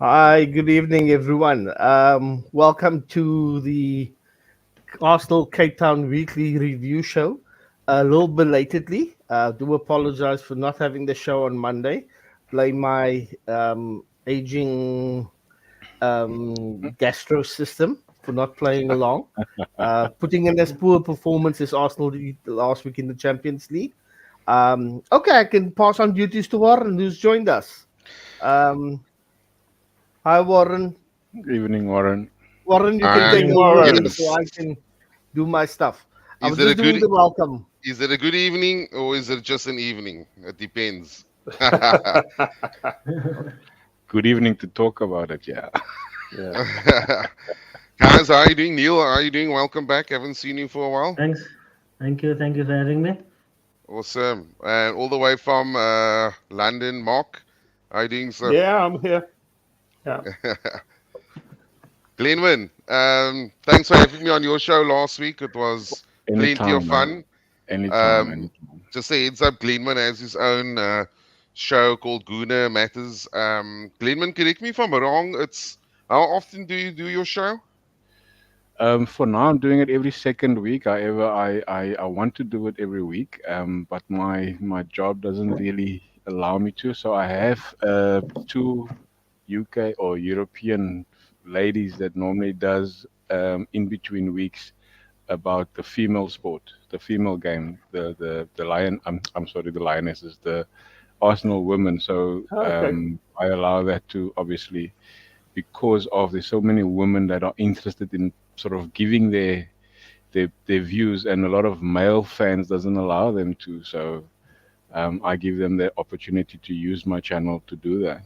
Hi, good evening, everyone. Welcome to the Arsenal Cape Town Weekly Review Show. A little belatedly, do apologize for not having the show on Monday. Blame my aging gastro system for not playing along. Putting in as poor performance as Arsenal did last week in the Champions League. Okay, I can pass on duties to Warren, who's joined us. Um, Hi, Warren. Evening, Warren. Warren, you can take Uh, Evening, over Warren. so yes. I can do my stuff. I Is was it a just good doing the welcome. is it a good evening or is it just an evening? It depends. Good evening to talk about it. Yeah. Yeah. Guys, how are you doing? Neil, how are you doing? Welcome back. Haven't seen you for a while. Thanks. Thank you for having me. Awesome. And all the way from London, Mark. How are you doing, sir? Yeah, I'm here. Yeah. Glenwin, thanks for having me on your show last week. It was plenty of Anytime, man. fun. Anytime. Just a heads up, Glenman has his own show called Guna Matters. Glenman, correct me if I'm wrong. It's how often do you do your show? For now, I'm doing it every second week. However, I want to do it every week. But my job doesn't really allow me to. So I have two UK or European ladies that normally does in between weeks about the female sport, the female game, the lion. I'm sorry, the lionesses, the Arsenal women. So Okay. I allow that to obviously because of there's so many women that are interested in sort of giving their views, and a lot of male fans doesn't allow them to. So I give them the opportunity to use my channel to do that.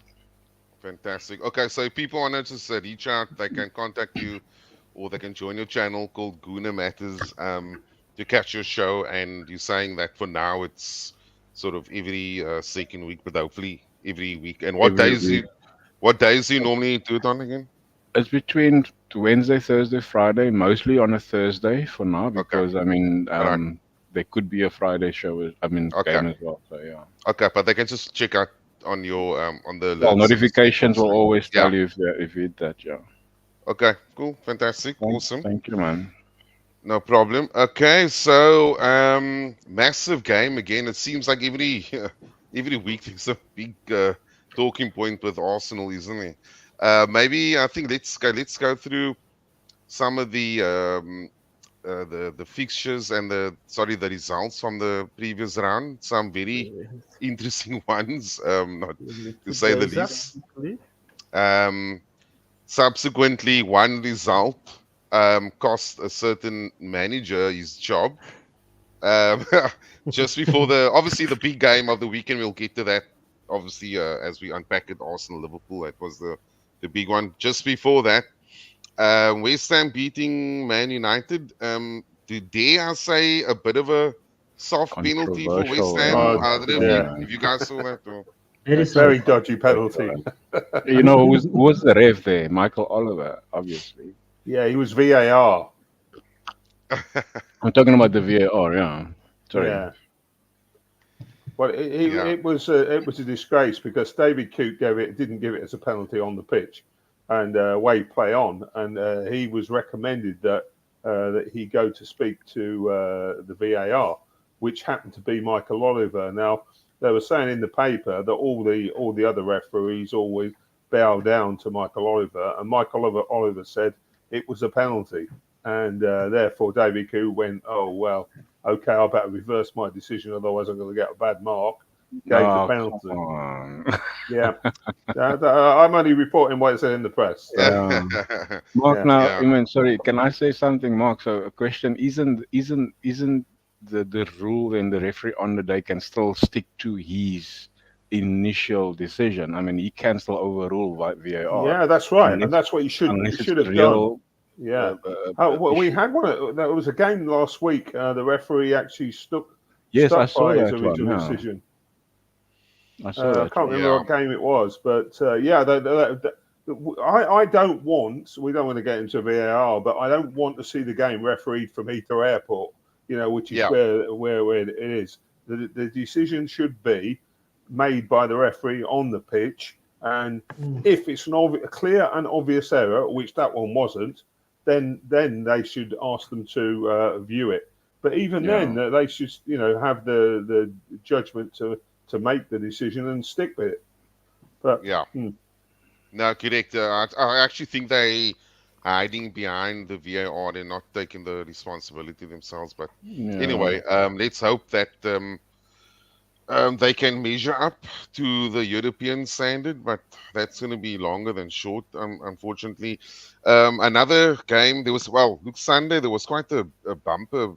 Fantastic. Okay, so if people want to just reach out, they can contact you or they can join your channel called Guna Matters to catch your show. And you're saying that for now it's sort of every second week, but hopefully every week. And Every week. what days do you normally do it on again? It's between Wednesday, Thursday, Friday, mostly on a Thursday for now, Okay. because I mean, All right. there could be a Friday show, Okay. game as well. So yeah. Okay, but they can just check out on your on the Well, alerts and stuff on notifications will Slack. always Yeah. tell you if you hit that. Yeah. Okay. Cool. Fantastic. Awesome. Thank you, man. No problem. Okay, so massive game again. It seems like every every week there's a big talking point with Arsenal, isn't it? Maybe I think let's go through some of the fixtures and the results from the previous round. Some very interesting ones, not Let me to put say the those up least. quickly. Um, Subsequently, one result cost a certain manager his job. Um, just before obviously the big game of the weekend, we'll get to that. Obviously, as we unpack it, Arsenal Liverpool, that was the big one. Just before that, West Ham beating Man United. Dare I say a bit of a soft penalty for West Controversial. Ham? Oh, Yeah. I don't know yeah. if you guys saw that. Or... Very soft. Very dodgy penalty. You know who was the ref there? Michael Oliver, obviously. Yeah, he was VAR. I'm talking about the VAR. Yeah. Sorry. Yeah. Well, Yeah. it was a disgrace because David Coote didn't give it as a penalty on the pitch, and Wade play on, and he was recommended that he go to speak to the VAR, which happened to be Michael Oliver. Now they were saying in the paper that all the other referees always bow down to Michael Oliver, and Michael Oliver said it was a penalty, and therefore David Coote went, oh well. Okay, I better reverse my decision, otherwise I'm going to get a bad mark. Gave the Oh, penalty. come on. Yeah, I'm only reporting what it said in the press. So, Yeah. Mark, yeah. now, Yeah. I mean, sorry, can I say something, Mark? So, a question: isn't the rule and the referee on the day can still stick to his initial decision? I mean, he can still overrule VAR Yeah, that's right, and unless that's what you should unless it's have a done. real Yeah. Well, we issue. had one. There was a game last week. The referee actually Yes, I stuck saw by his that one. original Yeah, decision. I saw I that can't one. remember Yeah. what game it was, but yeah, I don't want. We don't want to get into VAR, but I don't want to see the game refereed from Heathrow Airport. Which is Yeah. where it is. The decision should be made by the referee on the pitch, And if it's a clear and obvious error, which that one wasn't, then they should ask them to view it. But even then, they should, have the judgment to make the decision and stick with it. But no, correct. I actually think they hiding behind the VAR. They're not taking the responsibility themselves. But anyway, let's hope that they can measure up to the European standard, but that's going to be longer than short, unfortunately. Another game, Sunday, there was quite a bumper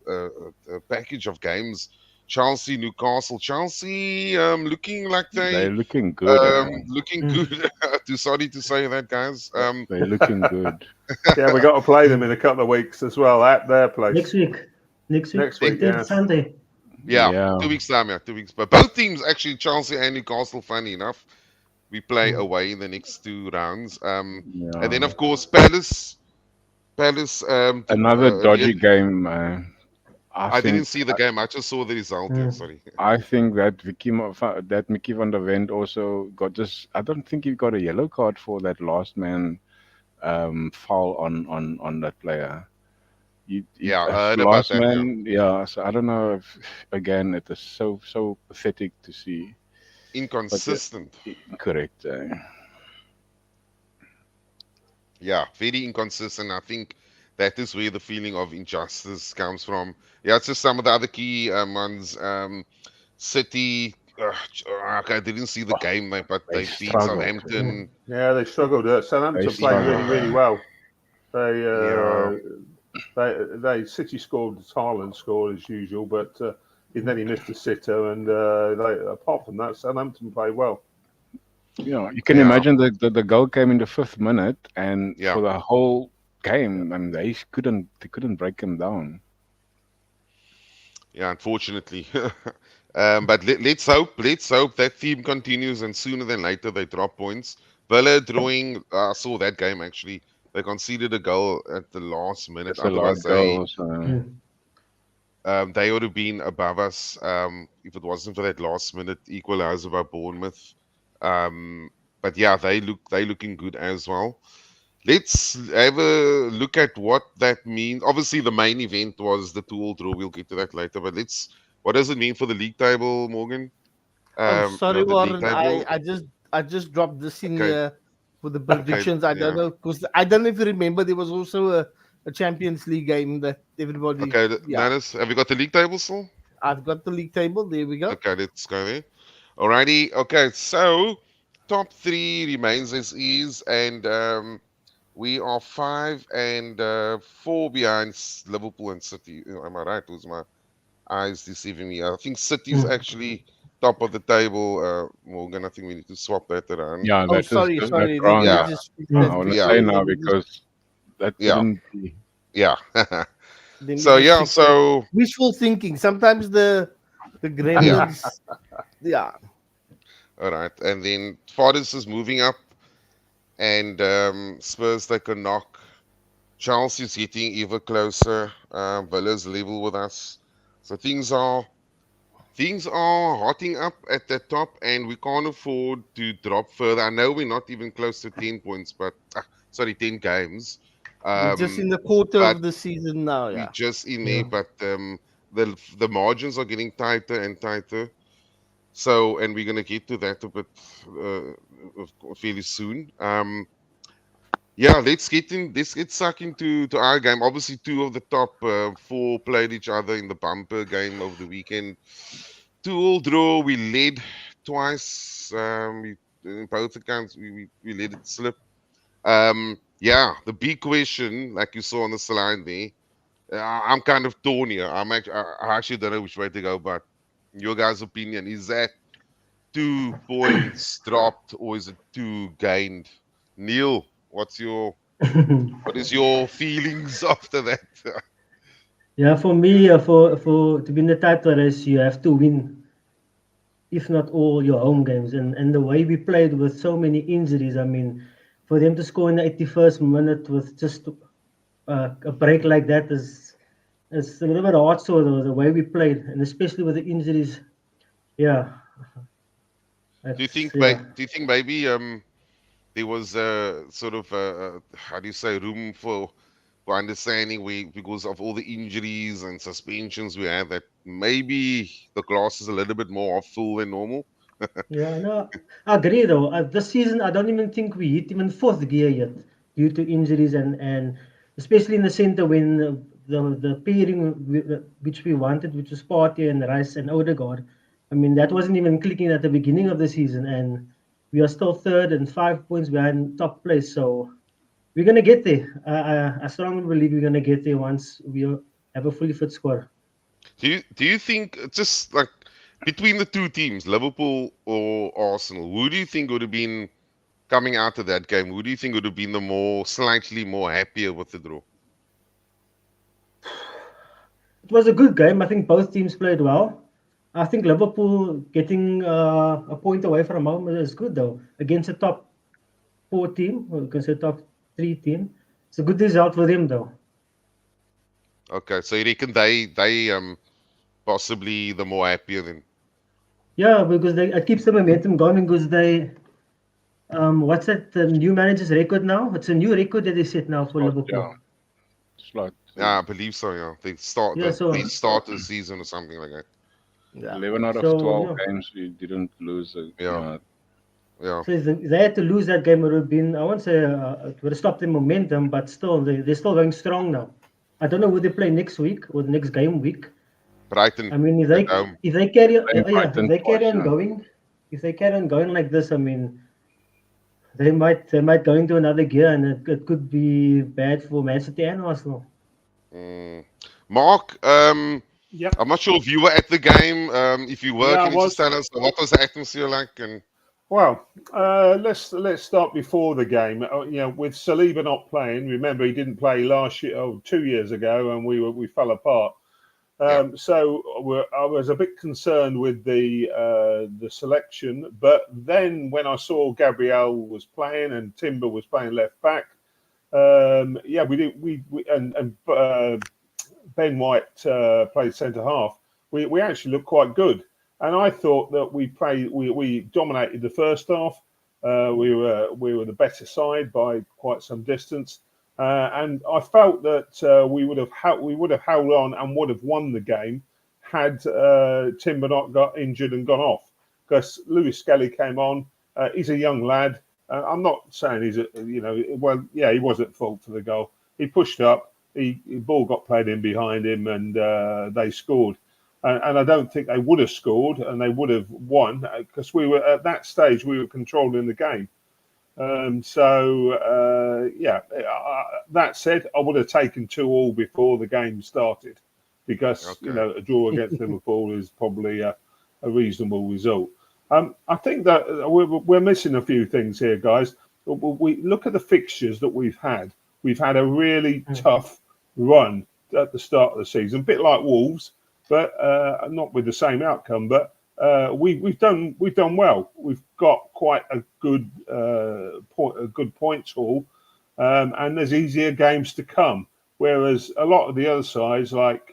package of games. Chelsea, Newcastle. Chelsea looking like they're looking good. Looking good. Too sorry to say that, guys. They're looking good. Yeah, we got to play them in a couple of weeks as well at their place. Next week, yeah. Sunday. Yeah, 2 weeks time, 2 weeks. But both teams, actually, Chelsea and Newcastle, funny enough, we play away in the next 2 rounds. And then, of course, Palace. Another dodgy game. I didn't see the game. I just saw the result. Yeah, sorry. I think that Mickey van der Ven also got I don't think he got a yellow card for that last man foul on that player. I heard about that. Man, so I don't know if, again, it is so pathetic to see. Inconsistent. Correct. Yeah, very inconsistent. I think that is where the feeling of injustice comes from. Yeah, it's just some of the other key ones. City. I didn't see the game, but they beat Southampton. Yeah, they struggled. Southampton played really, really well. They City scored, Haaland scored as usual, but then he missed a sitter, and apart from that, Southampton played well. Yeah, you can imagine the goal came in the 5th minute, and for the whole game, I mean, they couldn't break him down. Yeah, unfortunately. But let's hope that theme continues, and sooner than later they drop points. Villa drawing. I saw that game actually. They conceded a goal at the last minute. Otherwise, they would have been above us if it wasn't for that last minute equalizer by Bournemouth. But yeah, they're looking good as well. Let's have a look at what that means. Obviously, the main event was the 2-2 draw. We'll get to that later. But what does it mean for the league table, Morgan? I'm sorry, Warren. I just dropped this in here for the predictions. I don't know, because I don't know if you remember, there was also a Champions League game that everybody. Okay, Manus, have you got the league table still? I've got the league table. There we go. Okay, let's go there. Alrighty. Okay, so top 3 remains as is, and we are 5 and 4 behind Liverpool and City. Am I right? Was my eyes deceiving me? I think City's actually top of the table. Morgan, I think we need to swap that around. Yeah, sorry. Wrong. I want to say now because that couldn't be. Yeah. So wishful thinking. Sometimes the gremlins. Yeah. All right, and then Forest is moving up, and Spurs take a knock. Chelsea's getting ever closer. Villa's level with us, so things are hotting up at the top, and we can't afford to drop further. I know we're not even close to 10 points, but 10 games. We're just in the quarter of the season now. Yeah, we're just in there, but the margins are getting tighter and tighter. So, and we're gonna get to that a bit fairly soon. Let's get stuck into our game. Obviously, 2 of the top 4 played each other in the bumper game over the weekend. 2-2 draw. We led twice. In both accounts, we let it slip. The big question, like you saw on the slide there, I'm kind of torn here. I actually don't know which way to go, but your guys' opinion, is that 2 points dropped or is it 2 gained? Neil, what is your feelings after that? Yeah, for me, for to be in the title race, you have to win, if not all, your home games. And the way we played with so many injuries, I mean, for them to score in the 81st minute with just a break like that is a little bit hard. So the way we played, and especially with the injuries, Do you think maybe there was a sort of how do you say, room for understanding because of all the injuries and suspensions we had, that maybe the glass is a little bit more half full than normal. Yeah, no, I agree though. This season, I don't even think we hit even fourth gear yet due to injuries and especially in the center when the pairing which we wanted, which was Partey and Rice and Odegaard. I mean, that wasn't even clicking at the beginning of the season, and we are still third and 5 points behind top place. So we're gonna get there. I strongly believe we're gonna get there once we have a fully fit squad. Do you think, just like between the two teams, Liverpool or Arsenal, who do you think would have been coming out of that game? Who do you think would have been the slightly more happier with the draw? It was a good game. I think both teams played well. I think Liverpool getting a point away from home is good though against a top four team or against a top three team. It's a good result for them though. Okay, so you reckon they possibly the more happier than. Yeah, because it keeps the momentum going because they what's that the new manager's record now? It's a new record that they set now for Slot, Liverpool. yeah. Slot Yeah, I believe so. Yeah, they start Yeah, the so best start of the season or something like that. Yeah. 11 out of so 12 yeah. games we didn't lose. Yeah, Yeah, yeah. So if they had to lose that game, it would have been, I won't say it would have stopped the momentum, but still, they're still going strong now. I don't know who they play next week or the next game week. Brighton I mean, at home. if they carry playing yeah, if Brighton they carry twice. on Yeah. going, if they carry on going like this, I mean, they might go into another gear, and it could be bad for Man City and Arsenal. Mm. Mark, Yep. I'm not sure if you were at the game. If you were, Yeah, I can you just was. tell us what was the atmosphere like? And Well, let's start before the game. With Saliba not playing, remember he didn't play last year, 2 years ago, and we fell apart. yeah, So I was a bit concerned with the selection, but then when I saw Gabriel was playing and Timber was playing left back, yeah, we did. We and Ben White played centre half. We actually looked quite good, and I thought that we dominated the first half. We were the better side by quite some distance, and I felt that we would have held on and would have won the game had Timber not got injured and gone off, because Lewis Skelly came on. He's a young lad. I'm not saying well, yeah, he was at fault for the goal. He pushed up. The ball got played in behind him, and they scored. And I don't think they would have scored, and they would have won, because we were at that stage. We were controlling the game. Yeah. That said, I would have taken 2-2 before the game started, because okay. a draw against Liverpool is probably a reasonable result. I think that we're missing a few things here, guys. We look at the fixtures that we've had. We've had a really tough run at the start of the season, a bit like Wolves, but not with the same outcome. But we've done well. We've got quite a good points haul, and there's easier games to come. Whereas a lot of the other sides, like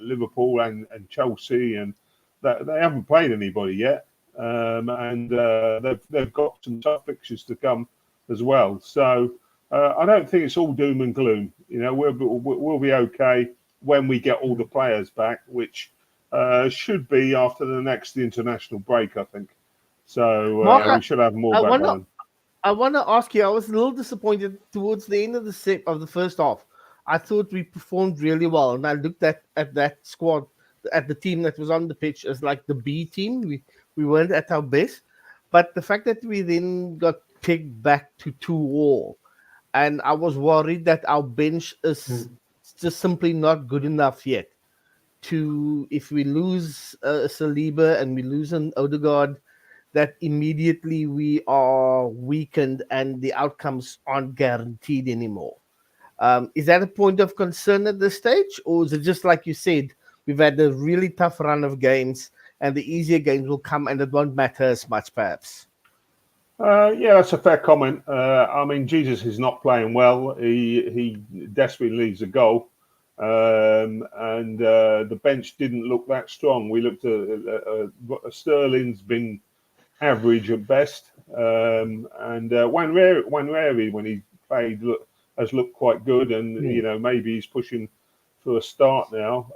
Liverpool and Chelsea, and that they haven't played anybody yet, and they've got some tough fixtures to come as well. So I don't think it's all doom and gloom. We'll be okay when we get all the players back, which should be after the next international break, I think. So Mark, we should have more I back want by to then. I want to ask you. I was a little disappointed towards the end of the first half. I thought we performed really well, and I looked at that squad, at the team that was on the pitch as like the B team. We weren't at our best, but the fact that we then got picked back to 2-2, and I was worried that our bench is just simply not good enough yet. If we lose Saliba and we lose an Odegaard, that immediately we are weakened and the outcomes aren't guaranteed anymore. Is that a point of concern at this stage, or is it just like you said, we've had a really tough run of games and the easier games will come and it won't matter as much, perhaps? Yeah, that's a fair comment. I mean, Jesus is not playing well. He desperately needs a goal, and the bench didn't look that strong. We looked at Sterling's been average at best. And Wanreri, when he played, has looked quite good, and maybe he's pushing for a start now.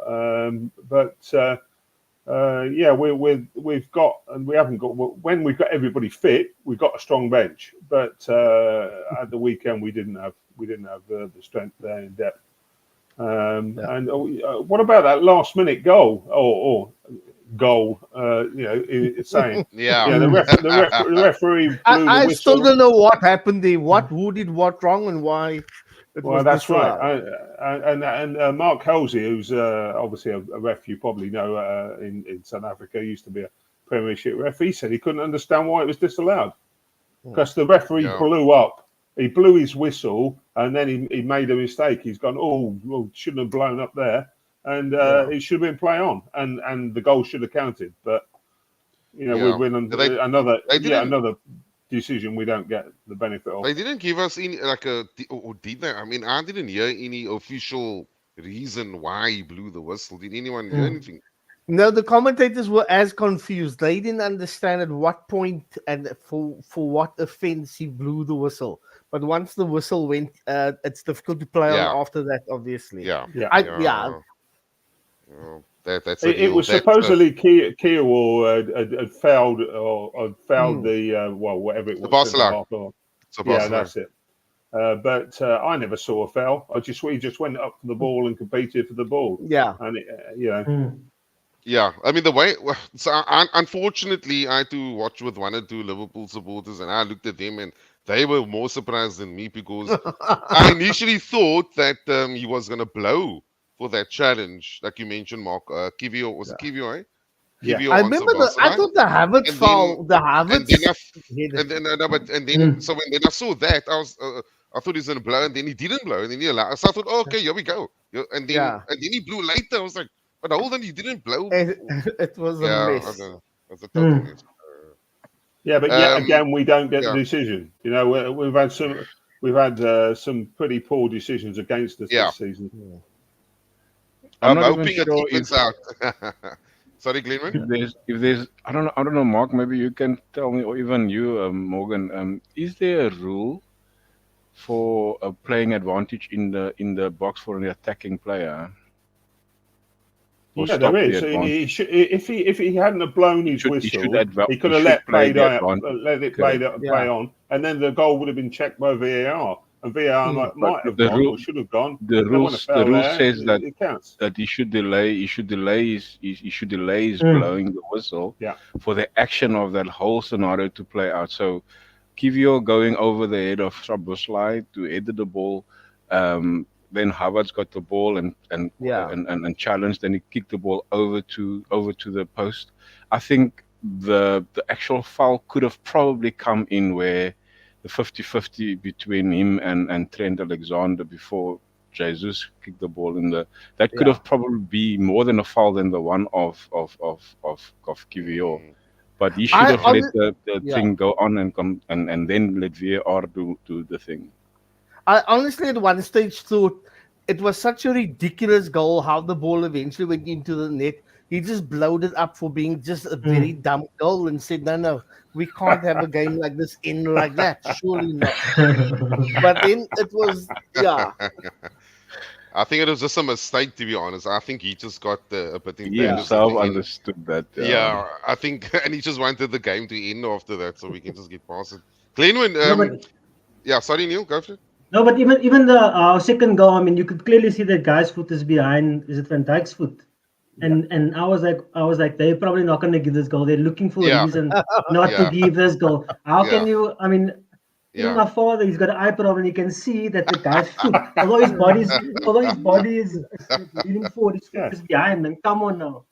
We've got, and we haven't got, when we've got everybody fit, we've got a strong bench. But at the weekend we didn't have the strength there in depth. And what about that last minute goal or goal? It's saying the referee blew the I whistle. still don't know what happened there. Who did what wrong and why it Well, was that's disallowed. right. And Mark Halsey, who's obviously a ref you probably know in South Africa, used to be a Premiership ref. He said he couldn't understand why it was disallowed because the referee blew up. He blew his whistle and then he made a mistake. He's gone, well, shouldn't have blown up there, and it should have been play on, and the goal should have counted. But we've been another decision we don't get the benefit of. They didn't give us any or did they? I mean, I didn't hear any official reason why he blew the whistle. Did anyone hear anything? No, the commentators were as confused. They didn't understand at what point and for what offence he blew the whistle. But once the whistle went, it's difficult to play on after that, obviously. It was supposedly Kiowa had fouled the whatever it was. Barcelona. Yeah, that's it. But I never saw a foul. He just went up for the ball and competed for the ball. Yeah, and Yeah, I mean unfortunately, I had to watch with one or two Liverpool supporters, and I looked at them, and they were more surprised than me because I initially thought that he was going to blow for that challenge, like you mentioned, Mark. Kivio was it Kivio, eh? Kivio I remember. I thought the Havertz foul. The Havertz. And then so when I saw that, I thought he was going to blow, and then he didn't blow, and then he allowed. So I thought, okay, here we go. And then he blew later. I was like, but hold on, you didn't blow. It was a mess. It was a total mess. Yeah, but yet again, we don't get the decision. We've had some pretty poor decisions against us this season. Yeah. I'm hoping it evens out. Sorry, Glenwin? If there's I don't know, Mark, maybe you can tell me, or even you, Morgan, is there a rule for playing advantage in the box for an attacking player? Yeah, there is. If he hadn't have blown his whistle, he could have let it play on, and then the goal would have been checked by VAR. And VAR might have gone or should have gone. The rule says that he should delay his blowing the whistle for the action of that whole scenario to play out. So Kivio going over the head of Szoboszlai to head the ball. Then Havertz got the ball and challenged, and he kicked the ball over to the post. I think the actual foul could have probably come in where the 50-50 between him and Trent Alexander before Jesus kicked the ball in that could have probably be more than a foul than the one of Kivio. But he should have let the thing go on and then let VAR do the thing. I honestly at one stage thought it was such a ridiculous goal how the ball eventually went into the net. He just blowed it up for being just a very dumb goal and said, no, we can't have a game like this end like that. Surely not. But then it was, I think it was just a mistake, to be honest. I think he just got a bit He himself understood that. I think, and he just wanted the game to end after that so we can just get past it. Glenwin, sorry, Neil, go for it. No, but even the second goal, I mean, you could clearly see that guy's foot is behind. Is it Van Dijk's foot? And I was like, they're probably not going to give this goal. They're looking for a reason not to give this goal. How can you? I mean, even my father, he's got an eye problem. You can see that the guy's foot, although his body is leaning forward, his foot is behind. And come on now.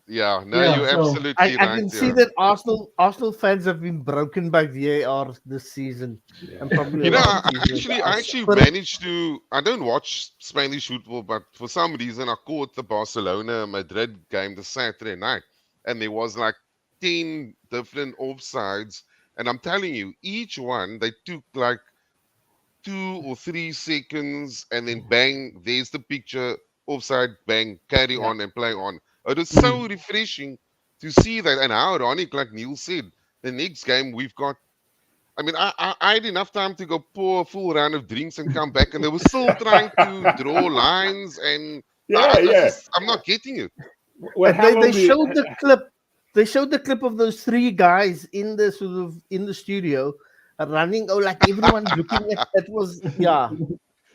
Yeah, you're absolutely right. I can see that Arsenal fans have been broken by VAR this season. And probably I actually managed to. I don't watch Spanish football, but for some reason I caught the Barcelona-Madrid game the Saturday night, and there was like 10 different offsides, and I'm telling you, each one they took like 2 or 3 seconds, and then bang, there's the picture, offside, bang, carry on and play on. It was so refreshing to see that, and how ironic, like Neil said, the next game we've got. I mean, I had enough time to go pour a full round of drinks and come back, and they were still trying to draw lines, and I'm not getting it. Well, how long They do you- showed the clip. They showed the clip of those three guys in the studio running. Oh, like everyone's looking at that was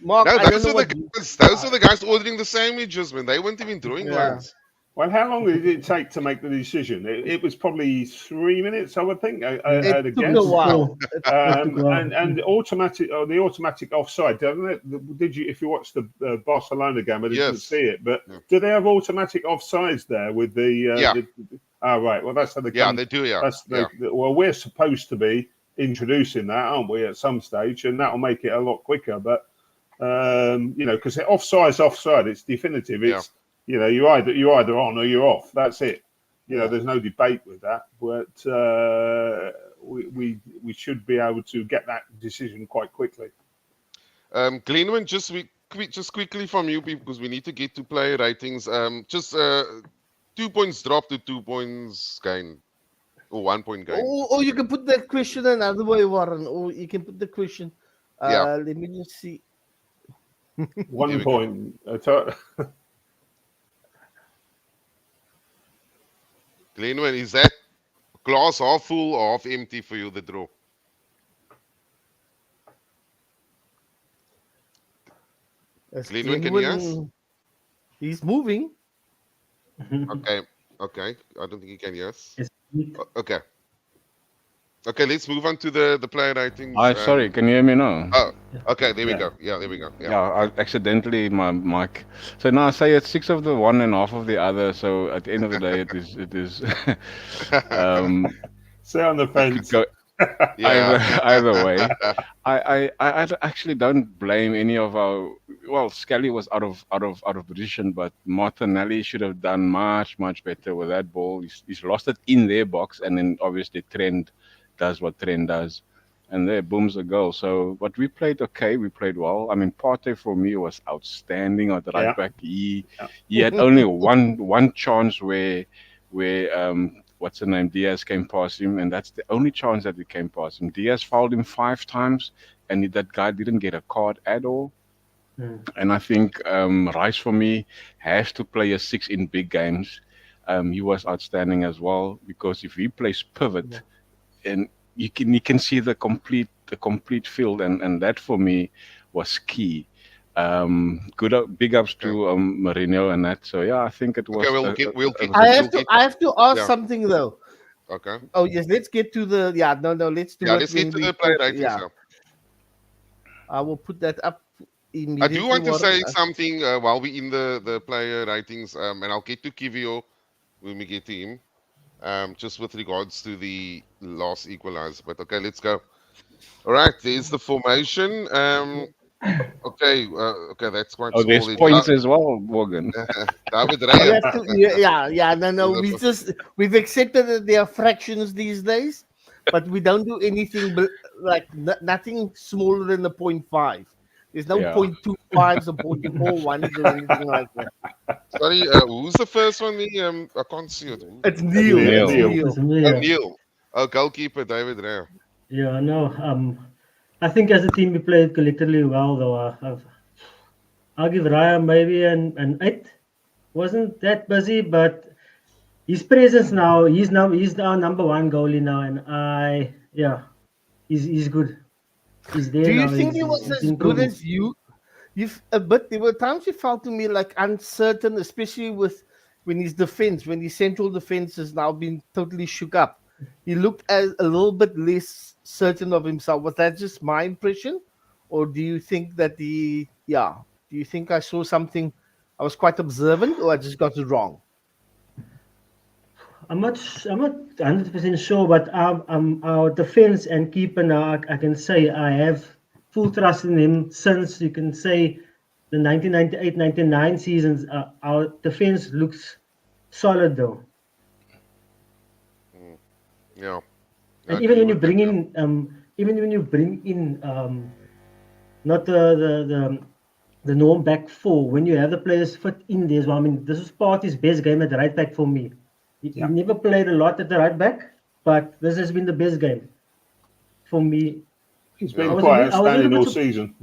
Mark, No, I don't those know are what. those are the guys ordering the sandwiches, man. They weren't even drawing Yeah. lines. Well, how long did it take to make the decision? It was probably 3 minutes, I would think. At a It took guess. a while. And the automatic offside, doesn't it? Did you, if you watched the Barcelona game, I didn't Yes. see it, but Yeah. do they have automatic offsides there with the? Yeah. Right. Well, that's how they. Yeah, they do. Yeah. Well, we're supposed to be introducing that, aren't we, at some stage, and that'll make it a lot quicker. But because offside's offside, it's definitive. It's you're either on or you're off. That's it. There's no debate with that. But we should be able to get that decision quite quickly. Glenwin, just quickly from you, because we need to get to player ratings. 2 points drop to 2 points gain, or 1 point gain. Or you can put that question another way, Warren. Or you can put the question. Let me just see. 1 point. Glenwin, is that glass half full or half empty for you, the draw? Glenwin, can you ask? He's moving. Okay. I don't think he can hear us. Yes. Okay, let's move on to the player ratings. Sorry, can you hear me now? Oh, okay, there we go. Yeah, there we go. Yeah, I accidentally my mic. So now I say it's 6 of the one and half of the other. So at the end of the day, it is. Stay on the fence. Go either way. I actually don't blame any of our. Well, Skelly was out of position, but Martinelli should have done much better with that ball. He's lost it in their box, and then obviously Trent does what Trent does, and there booms a goal. So, but we played okay. We played well. I mean, Partey for me was outstanding at the right back. He had only one chance where what's the name? Diaz came past him, and that's the only chance that he came past him. Diaz fouled him 5 times, and that guy didn't get a card at all. And I think Rice for me has to play a 6 in big games. He was outstanding as well, because if he plays pivot, and you can see the complete field, and that for me was key. Big ups to Mourinho and that. So I think it was. Okay, I have to ask something though. Okay. Oh yes, let's get to the let's do let's get to the player ratings. I will put that up immediately. I do want to say something while we're in the player ratings, and I'll get to Kivio when we get to him. Just with regards to the last equalizer. But okay, let's go. All right, there's the formation. Okay, that's quite small. There's points as well, Morgan. David Raya. No. We've accepted that there are fractions these days, but we don't do anything nothing smaller than the 0.5. There's no 0.25s or 0.41s or anything like that. Sorry, who's the first one? I can't see it. It's Neil. Neil. Oh, goalkeeper David Raya. Yeah, no. I think as a team we played collectively well, though. I'll give Raya maybe an 8. Wasn't that busy, but his presence now. He's our number 1 goalie now, and he's good. He's there. Do you now. think he was as good as you? But there were times you felt to me like uncertain, especially when his central defense has now been totally shook up. He looked as a little bit less certain of himself. Was that just my impression, or do you think that do you think I saw something? I was quite observant, or I just got it wrong? I'm not 100% sure, but our defense and keeper now, I can say I have full trust in him since, you can say, the 1998-99 seasons. Our defense looks solid though. Yeah. And even when you bring in, not the norm back 4, when you have the players fit in there as well. I mean, this was Partey's best game at the right back for me. He never played a lot at the right back, but this has been the best game for me. He's Yeah. been quite I was a little outstanding bit all season.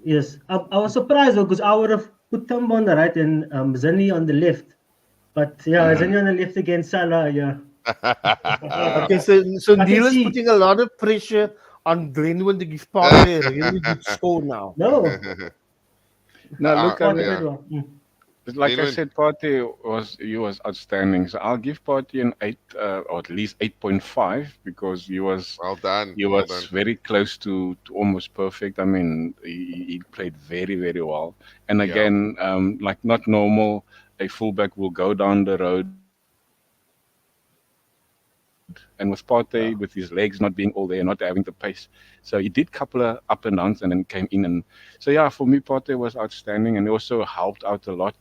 yes. I was surprised though because I would have put Tumba on the right and Zani on the left. But yeah, Mhm. Zani on the left against Salah. Yeah, Okay, so I can Neil is see. putting a lot of pressure on Glenwin to give Partey a really good score now. No, Now look, I Partey mean, played Yeah. well. it's like I Glenwin. said, he was outstanding. So I'll give Partey an 8, or at least 8.5 because he was Well done. he Well was done. very close to almost perfect. I mean, he played very, very well. And Yeah. again, like not normal, a fullback will go down the road. And with Partey, with his legs not being all there, not having the pace, so he did couple of up and downs and then came in. And so yeah, for me, Partey was outstanding, and he also helped out a lot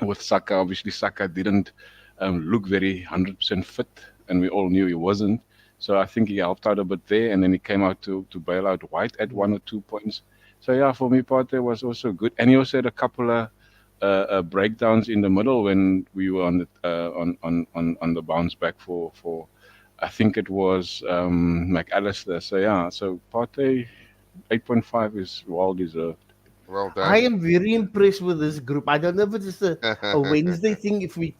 with Saka. Obviously, Saka didn't look very 100% fit, and we all knew he wasn't. So I think he helped out a bit there, and then he came out to bail out White at 1 or 2 points. So yeah, for me, Partey was also good, and he also had a couple of breakdowns in the middle when we were on the on the bounce back for I think it was McAllister. So yeah, so Partey 8.5 is well deserved. Well I done. am very impressed with this group. I don't know if it's just a Wednesday thing. If we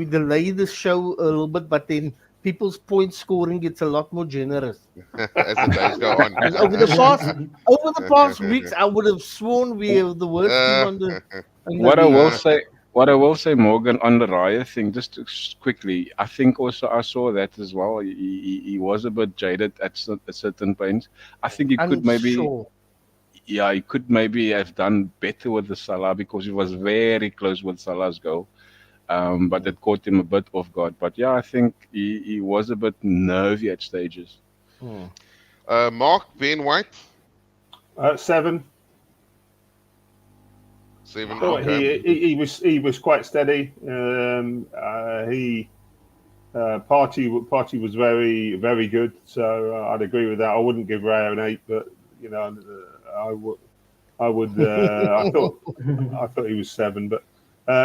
delay the show a little bit, but then people's point scoring gets a lot more generous. As the days go on. 'Cause over the past weeks, I would have sworn we have the worst team Uh, on the What I league. will say, what I will say, Morgan, on the Raya thing, just quickly, I think also I saw that as well. He was a bit jaded at certain points. I think he I'm could maybe, sure. yeah, he could maybe have done better with the Salah because he was very close with Salah's goal. But it caught him a bit off guard. But yeah, I think he was a bit nervy at stages. Hmm. Mark, Ben White, 7. 7. Thought Okay. he was quite steady. He Party was very good. So I'd agree with that. I wouldn't give Raya an 8, but you know I would. I thought he was 7, but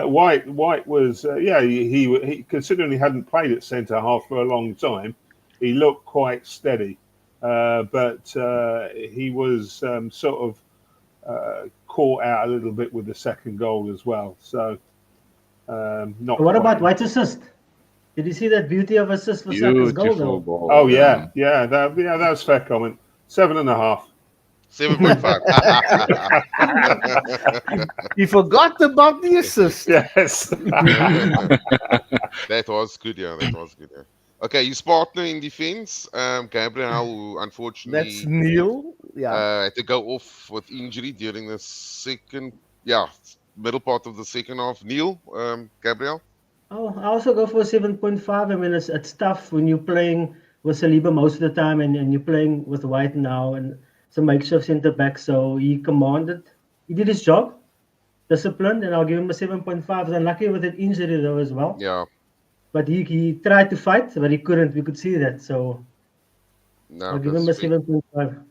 White was he considering he hadn't played at centre half for a long time, he looked quite steady, but he was sort of caught out a little bit with the second goal as well. So not What quite. about White's assist? Did you see that beauty of assist for Saka's goal Beautiful though? ball. Oh yeah, that was fair comment. 7.5. 7.5. You forgot about the assist. Yes. That was good, yeah. That was good, yeah. Okay, his partner in defense, Gabriel, who That's unfortunately Neil. Yeah. had to go off with injury during the middle part of the second half. Neil, Gabriel. Oh, I also go for 7.5. I mean, it's tough when you're playing with Saliba most of the time and you're playing with White now and it's a makeshift centre back. So he did his job, disciplined, and I'll give him a 7.5. He's unlucky with an injury though as well. Yeah, But he tried to fight, but he couldn't. We could see that. So no, I'll give that's him a sweet. 7.5.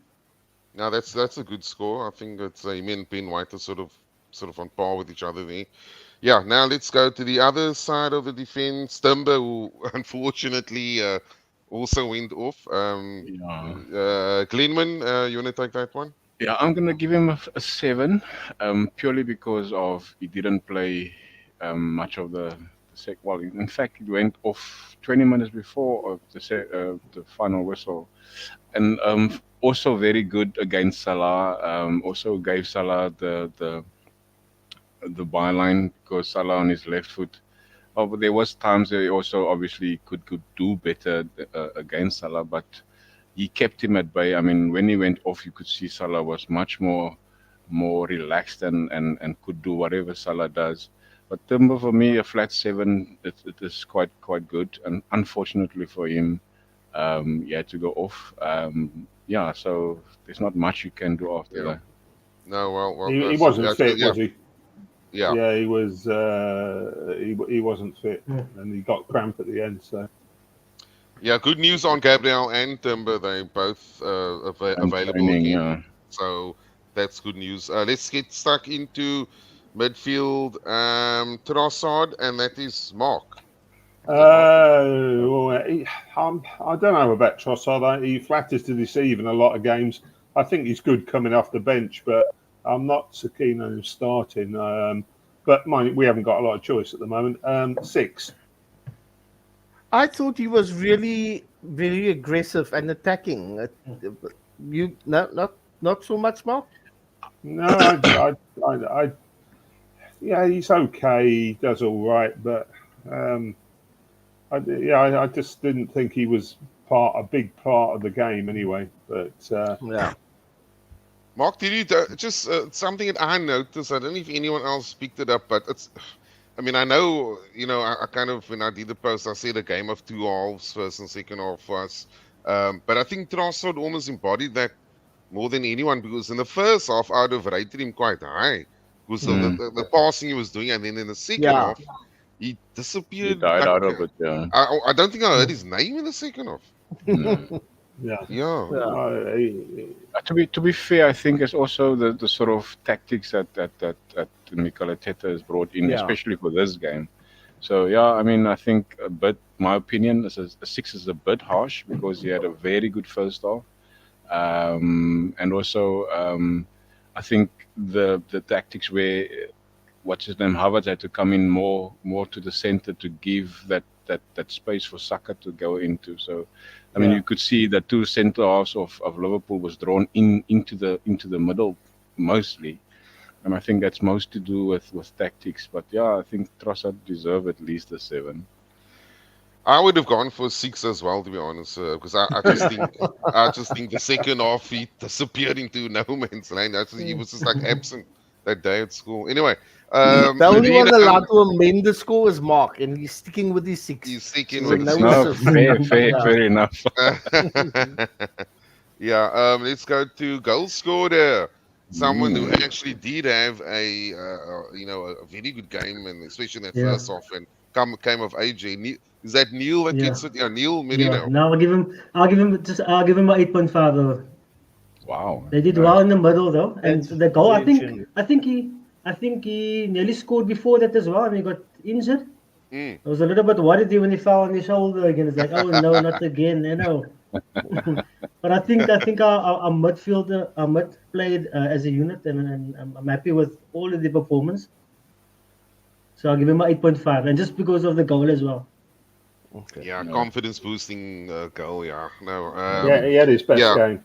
No, that's a good score. I think that him and Ben White are sort of on par with each other there. Yeah, now let's go to the other side of the defense. Timber, who unfortunately also went off. Yeah. Glenwin, you want to take that one? Yeah, I'm gonna give him a 7, purely because of he didn't play much of the sec. Well, in fact, he went off 20 minutes before of the final whistle, and also very good against Salah. Also gave Salah the byline because Salah on his left foot. Oh, but there was times where he also obviously could do better against Salah, but he kept him at bay. I mean, when he went off, you could see Salah was much more relaxed and could do whatever Salah does. But Timber for me, a flat 7, it is quite good. And unfortunately for him, he had to go off. Yeah, so there's not much you can do after Yeah. that. No, well, He wasn't yeah, fit, yeah, was he? yeah. Yeah, he was. He wasn't fit, Yeah. and he got cramp at the end. So Yeah, good news on Gabriel and Timber. They both And available training, again. yeah. So that's good news. Let's get stuck into midfield. Trossard, and that is Mark. I don't know about Trossard. He flatters to deceive in a lot of games. I think he's good coming off the bench, but I'm not so keen on him starting. But mind, we haven't got a lot of choice at the moment. 6. I thought he was really very aggressive and attacking. You not so much, Mark. No, yeah, he's okay. He does all right, but I just didn't think he was a big part of the game anyway. But Yeah. Mark, did you just something that I noticed? I don't know if anyone else picked it up, but it's. I mean, I know, I kind of, when I did the post, I said a game of 2 halves, first and second half for us. But I think Trossard almost embodied that more than anyone, because in the first half, I would have rated him quite high because of the passing he was doing, and then in the second half, he disappeared. He died out of it, yeah. I don't think I heard his name in the second half. No. Yeah. To be fair, I think it's also the sort of tactics that Mikel Arteta has brought in, especially for this game. So I mean, I think my opinion is a 6 is a bit harsh because he had a very good first half, and also I think the tactics where what's his name, Havertz, had to come in more to the center to give that space for Saka to go into. So I mean, you could see that 2 centre halves of Liverpool was drawn into the middle mostly, and I think that's most to do with tactics. But I think Trossard deserve at least a 7. I would have gone for a 6 as well, to be honest, because I just think the second half he disappeared into no man's land. He was just like absent that day at school. Anyway, the only one allowed to amend the score is Mark, and he's sticking with his 6. He's sticking with fair enough. Let's go to goal scorer. Someone who actually did have a very good game, and especially in that first half, and came of age. Is that Neil that gets it? Yeah, Neil Merino. No, I'll give him a 8.5 though. Wow. They did well in the middle though, and the goal. I think he nearly scored before that as well, and he got injured. I was a little bit worried when he fell on his shoulder again. It's like, oh no, not again, But I think our mid played as a unit, and I'm happy with all of the performance. So I'll give him a 8.5, and just because of the goal as well. Okay. Yeah, confidence boosting goal. Yeah, no. He had his best game.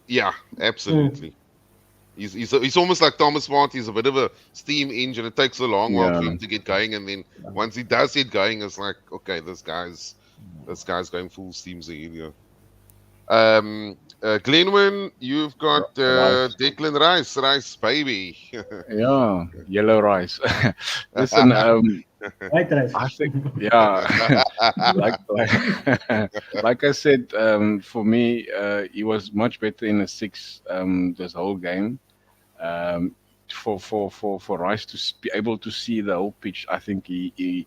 Yeah, absolutely. He's almost like Thomas Partey. He's a bit of a steam engine. It takes a long while for him to get going, and then once he does get going, it's like, okay, this guy's going full steam ahead. Glenwin, you've got Declan Rice baby. Yellow rice. Listen, white rice. I think, like I said, for me, he was much better in a 6 this whole game. For Rice to be able to see the whole pitch, I think he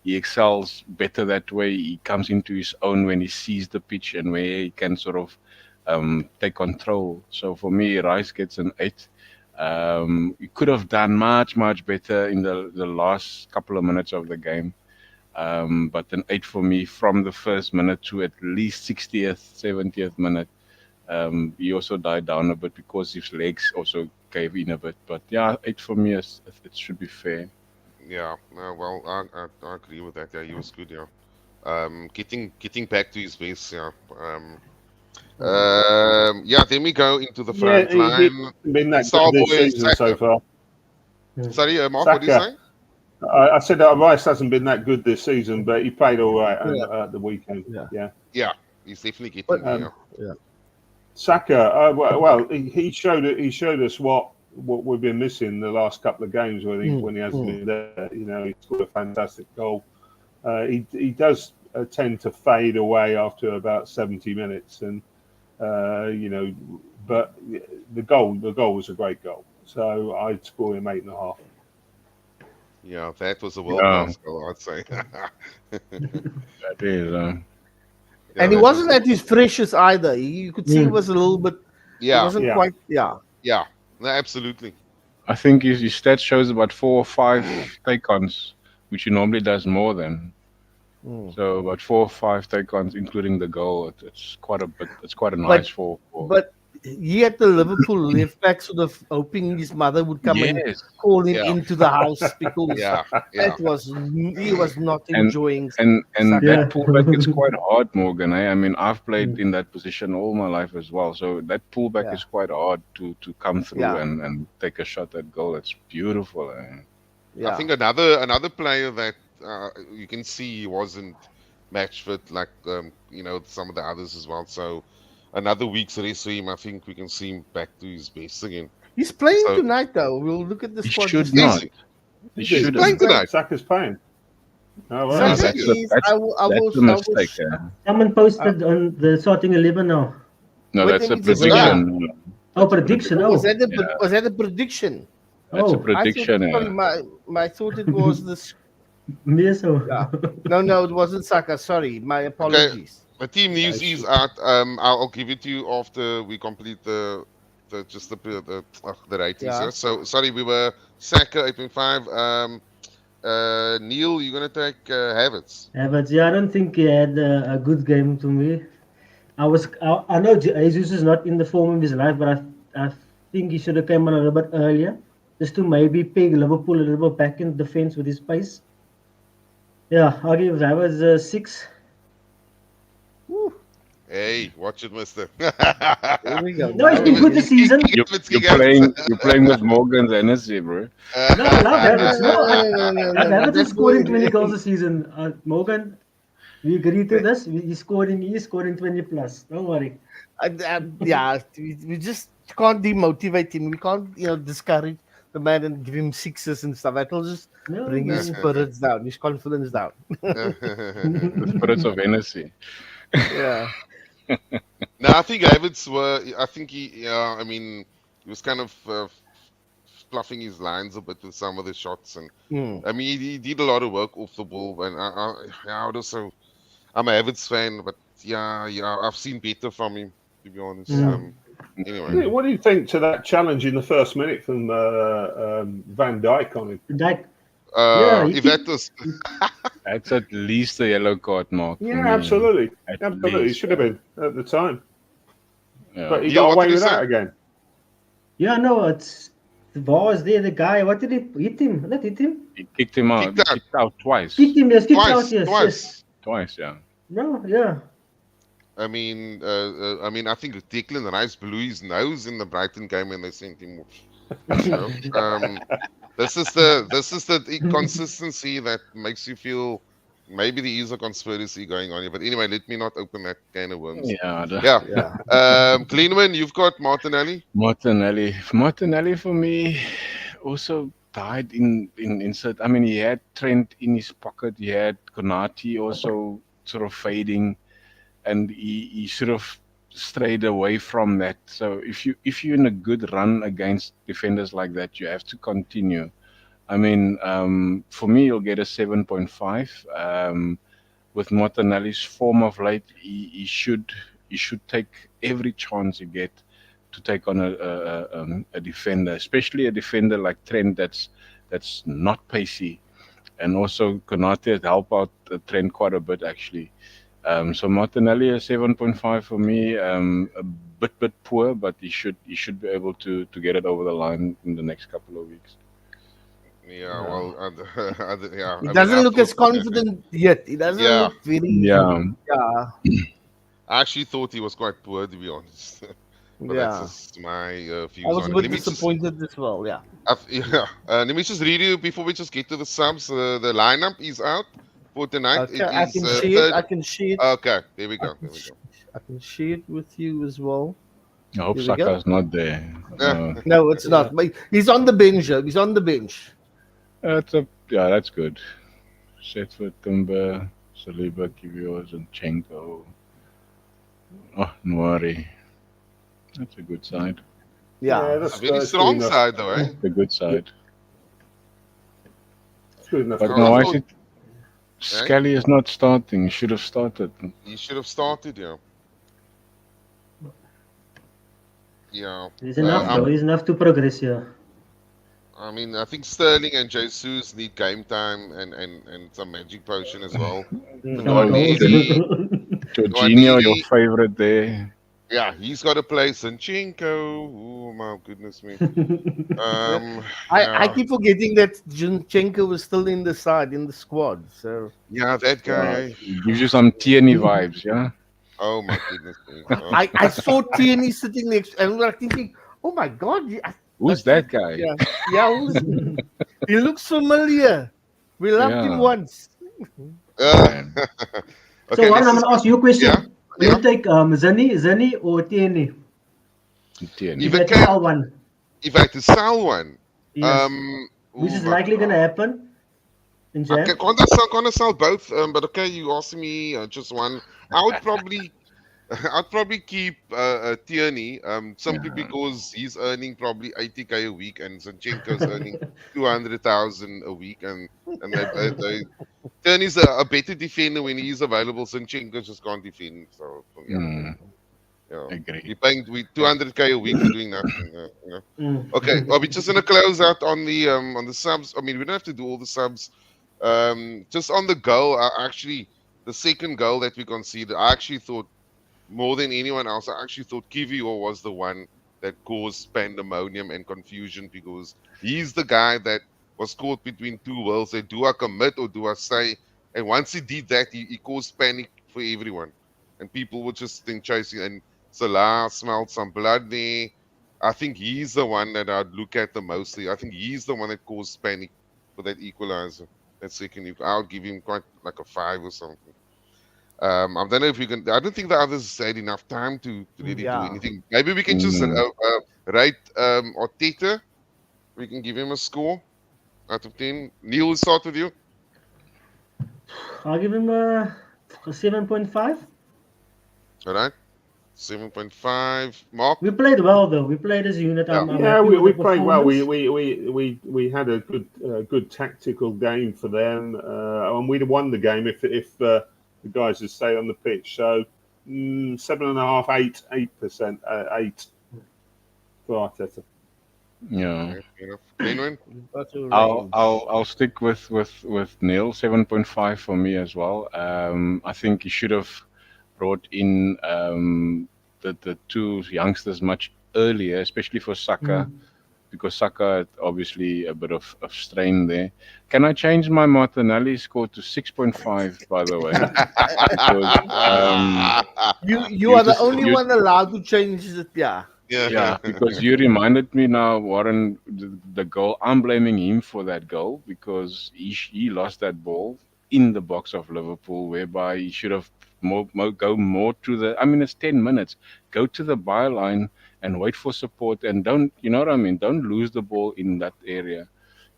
excels better that way. He comes into his own when he sees the pitch and where he can sort of take control. So for me, Rice gets an 8. He could have done much better in the last couple of minutes of the game, but an 8 for me from the first minute to at least 60th, 70th minute. He also died down a bit because his legs also gave in a bit. But 8 for me it should be fair. Yeah, well, I agree with that. Yeah, he was good. Yeah, getting back to his base. Yeah. Then we go into the front line. Been that good this season so far. Sorry, Mark, what did you say? I said that Rice hasn't been that good this season, but he played all right at the weekend. Yeah, he's definitely getting there. Yeah. Saka, well, he showed us what we've been missing the last couple of games when he hasn't been there. He scored a fantastic goal. He does tend to fade away after about 70 minutes, and but the goal was a great goal. So I'd score him 8.5. Yeah, that was a world-class goal, I'd say. That is. And he wasn't at his freshest either. You could see he was a little bit. He wasn't quite. Yeah, no, absolutely. I think his stats shows about 4 or 5 take-ons, which he normally does more than. So about 4 or 5 take-ons, including the goal. It's quite a bit. It's quite a But nice for but he had the Liverpool left back sort of hoping his mother would come and yes, call him Yeah, into the house because yeah, yeah. he was not and enjoying and Saka. that Yeah. pullback is quite hard, Morgan. I mean, I've played Mm. in that position all my life as well. So that pullback Yeah, is quite hard to come through yeah, and take a shot at goal. It's beautiful. I yeah. think another player that you can see he wasn't match fit like some of the others as well. So another week's rest for him. I think we can see him back to his best again. He's playing So tonight though. We'll look at the He squad should just now. not. he's, He Is he? he's shouldn't. playing tonight. Saka's playing. Oh, No, wow. Saka Is he? is. that's a mistake. Someone posted on the starting 11 now. No, Wait, that's let a me just check. prediction. Oh, That's a prediction. Oh, was Oh, that a Yeah, was that a prediction? that's a oh, I thought. prediction. Sorry, Yeah. I thought it was this. me so. Yeah. No, it wasn't Saka. Sorry, my apologies. The team news Yeah, is out. I'll give it to you after we complete the ratings. Yeah. Yeah. So sorry, we were Saka 8.5. Neil, you're gonna take Havertz. Yeah, but yeah, I don't think he had a good game to me. I know Jesus is not in the form of his life, but I think he should have come on a little bit earlier, just to maybe peg Liverpool a little bit back in defense with his pace. Yeah, I'll give Havertz a 6. Woo, Hey, watch it, Mister. here we go. No, he's Now been we good get- this season. You're playing with Morgan's energy, bro. No, I love Havertz. No, Havertz is That's scoring good. 20 goals a season. Morgan, we agree to this. He's scoring 20 plus. Don't worry. Yeah, we just can't demotivate him. We can't, discourage the man and give him sixes and stuff. That'll just No, bring his no. spirits down, his confidence down. The spirits of energy. Yeah, No, I think Havertz I think he. I mean, he was kind of fluffing his lines a bit with some of the shots, and Mm. I mean, he did a lot of work off the ball. And I would also, I'm a Havertz fan, but yeah, I've seen better from him, to be honest. Yeah. Anyway, What do you think to that challenge in the first minute from Van Dijk on him? Dijk. Yeah, he if that keep- was, That's at least a yellow card, Mark. for Yeah, me. absolutely. At Absolutely. It least, should have been at the time. yeah. But he Yeah, got what away did he with that say? again. Yeah, no, it's the ball is there. The guy, what did he hit him? Not hit him. He kicked him out. Kicked out. Kicked out twice. Kicked him. Yes, kicked out. Yes, yes. twice. Twice, yeah. No, yeah. I mean, I think Declan Rice blew his nose in the Brighton game when they sent him off. So, this is the inconsistency that makes you feel maybe there is a conspiracy going on here. But anyway, let me not open that can of worms. Yeah. Yeah. Glenwin, you've got Martinelli. Martinelli for me also died in insert. I mean, he had Trent in his pocket. He had Konate also sort of fading, and he sort of strayed away from that. So if you're in a good run against defenders like that, you have to continue. I mean, for me, you'll get a 7.5. With Martinelli's form of late, he should take every chance he get to take on a defender, especially a defender like Trent that's not pacey, and also Konate has helped out Trent quite a bit actually. So Martinelli a 7.5 for me. A bit poor, but he should be able to get it over the line in the next couple of weeks. Yeah, well, yeah. He I doesn't mean, look as confident yet. He doesn't Yeah. look very. Yeah. Yeah. I actually thought he was quite poor, to be honest. But that's Yeah. just my views I was on a it. bit Let me just, disappointed as well. Yeah. yeah. Let me just read you before we just get to the subs. The lineup is out for tonight. Okay, It I is can see third. it. I can see it. Okay, there we go. There we go. I can share it with you as well. I hope Here we go. Saka's not there. Yeah. No, it's not. But he's on the bench. Though. He's on the bench. That's good. Setford, Tumba, Saliba, Kivios, and Chenko. Oh, Nwari. That's a good side. Yeah. that's A very good strong enough. side, though, eh? The good side. It's good enough. But Oh, no, I I thought- think Scully is not starting. He should have started. You should have started, yeah. Yeah. There's enough, though. There's enough to progress here. I mean, I think Sterling and Jesus need game time and some magic potion as well. Some Oh, goals. Jorginho, your Nwaneri, favorite there. yeah, he's got to play Zinchenko. Oh my goodness me. I Yeah, keep forgetting that Junchenko was still in the side, in the squad. So yeah, that guy. Yeah, Eh? it gives you some Tierney vibes, yeah. Oh my goodness me. I saw Tierney sitting next, and we were thinking, oh my god, Who's that guy? yeah, yeah, he looks familiar. We loved him Yeah, once. man. So Okay, one, let's I'm just gonna ask you a question. yeah, Will yeah. you take Zani or Tierney? Tierney. If If you it had to can, sell one, if I had to sell one, yes, which oh is my likely gonna god. happen in Okay, Jan. can't I sell both? But okay, you asked me just one. I would probably I'd probably keep Tierney, simply Yeah. because he's earning probably 80K a week, and Zinchenko's earning 200,000 a week, and Tierney's a better defender when he's available. Zinchenko just can't defend, so yeah, Mm, yeah. agree. You're paying 200K a week for doing nothing. Okay, Mm. are we just gonna close out on the subs? I mean, we don't have to do all the subs. Just on the goal, actually, the second goal that we conceded, I actually thought more than anyone else, I actually thought Kivior was the one that caused pandemonium and confusion, because he's the guy that was caught between two worlds. Say, do I commit or do I stay? And once he did that, he caused panic for everyone. And people were just then chasing. And Salah smelled some blood there. I think he's the one that I'd look at the mostly. I think he's the one that caused panic for that equalizer. That second, I'll give him quite like a 5 or something. I don't know if you can. I don't think the others had enough time to really do Yeah. anything. Maybe we can just Mm. rate Arteta. We can give him a score out of 10. Neil, we'll start with you. I'll give him a 7.5. All right, 7.5. Mark. We played well though. We played as a unit. Yeah. I'm Yeah, happy with we the played well. performance. We had a good tactical game for them, and we'd have won the game if the guys had stayed on the pitch. So 7.5, 8%, 8 for Arteta. Yeah. Okay, fair enough. Glenwin? We've got to I'll range. I'll stick with Neil. 7.5 for me as well. I think he should have brought in the two youngsters much earlier, especially for Saka, because Saka had obviously a bit of strain there. Can I change my Martinelli score to 6.5, by the way? Because You are the only you one allowed to change it. Yeah. yeah, because you reminded me now, Warren, the goal. I'm blaming him for that goal because he lost that ball in the box of Liverpool, whereby he should have go more to the. I mean, it's 10 minutes. Go to the byline and wait for support, and don't, you know what I mean? Don't lose the ball in that area.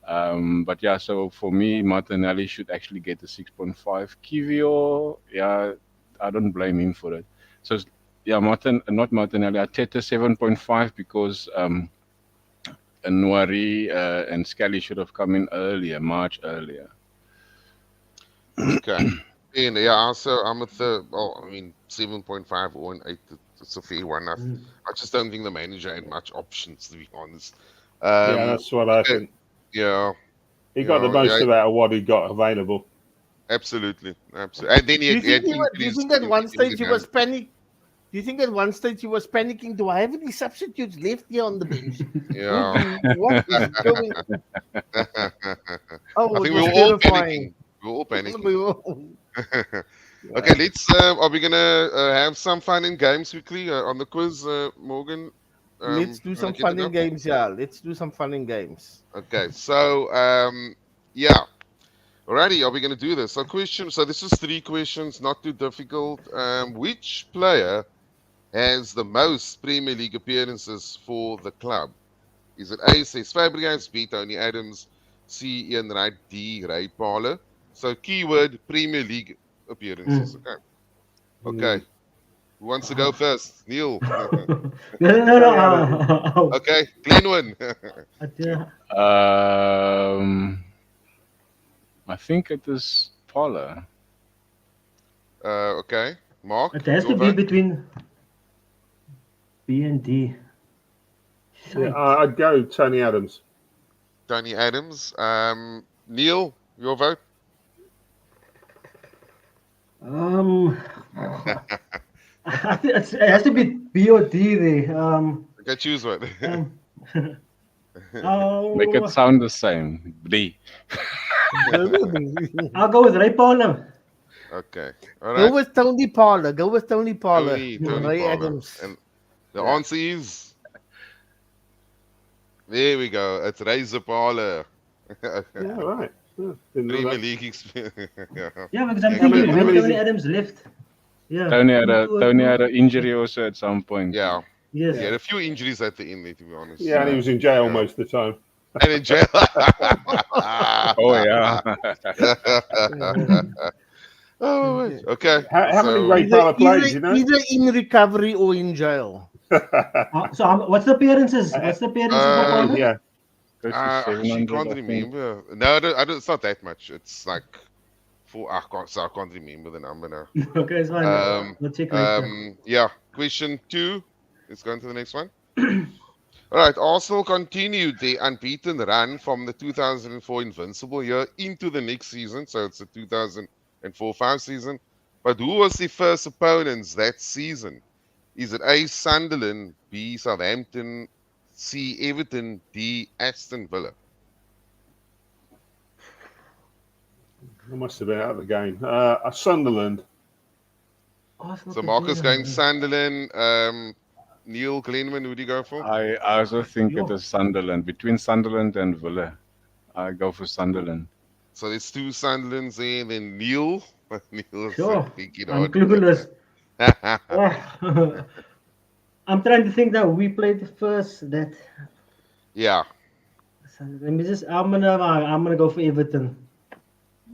But yeah, so for me, Martinelli should actually get a 6.5. Kivio, yeah, I don't blame him for it. So yeah, not Martinelli, Arteta 7.5 because Nwari and Scully should have come in earlier, much earlier. Okay. And yeah, also I'm at the. Oh, I mean, 7.5 or an 8. It's a fair one. I just don't think the manager had much options, to be honest. Yeah, that's what I think. Yeah. He got the most yeah, out of what he got available. absolutely. And then Do you think do you think at one stage he was panic? Do you think at one stage he was panicking? Do I have any substitutes left here on the bench? Yeah. What is going? Oh, I think it we was were all terrifying. panicking. We were all panicking. We were- Okay, let's. Are we gonna have some fun in games quickly on the quiz, Morgan? Let's do Wanna some get it fun in up? games. Yeah, let's do some fun in games. Okay, so yeah. Alrighty, are we gonna do this? So this is 3 questions, not too difficult. Which player has the most Premier League appearances for the club? Is it A, says Fabregas, B, Tony Adams, C, Ian Wright, D, Ray Parler? So keyword Premier League appearances. Okay. Okay. Who wants to go first? Neil. No. Okay, Glenwin. I think it is Paula. Okay, Mark. It has your to be vote? between B and D. Yeah, I'd go Tony Adams. Tony Adams. Neil, your vote? I think it has to be B or D there. Okay, choose one. Make it Oh, sound the same. B. I'll go with Ray Paula. Okay. All Go right. with Tony Parler. Go with Tony Parler. Tony Ray Parler. Adams. And the Yeah. answer is there we go. It's Razor Parler. Yeah, right. Yeah, didn't know Premier that. League experience. Yeah. Yeah, because I'm Yeah, thinking how when many- Tony Adams left. Yeah. Tony had Two- an injury also at some point. Yeah. Yes. He had a few injuries at the end there, to be honest. Yeah, and he was in jail Yeah. most of the time. And in jail. Oh yeah. Oh, wait. Okay. How many so- Ray Parler played, you know? Either in recovery or in jail. So what's the appearances? What's the appearances for Paula? Yeah. Close to I 700, can't I think. remember. No, I don't, it's not that much. It's like four. I can't remember the number now. Okay, it's fine. We'll check later. Yeah. Question 2. Let's go on to the next one. All right. Arsenal continued their unbeaten run from the 2004 invincible year into the next season. So it's the 2004-5 season. But who was the first opponents that season? Is it A, Sunderland, B, Southampton, C, Everton, D, Aston Villa? I must have been out of the game. Sunderland. Arsenal So Marcus going continue. Sunderland. Neil Glenwin, who do you go for? I also think Sure. it is Sunderland. Between Sunderland and Villa, I go for Sunderland. So there's 2 Sunderlands there, and then Neil. Neil's Sure. thinking I'm hard. clueless. Oh. I'm trying to think that we played the first. That Yeah. let me just. I'm gonna go for Everton.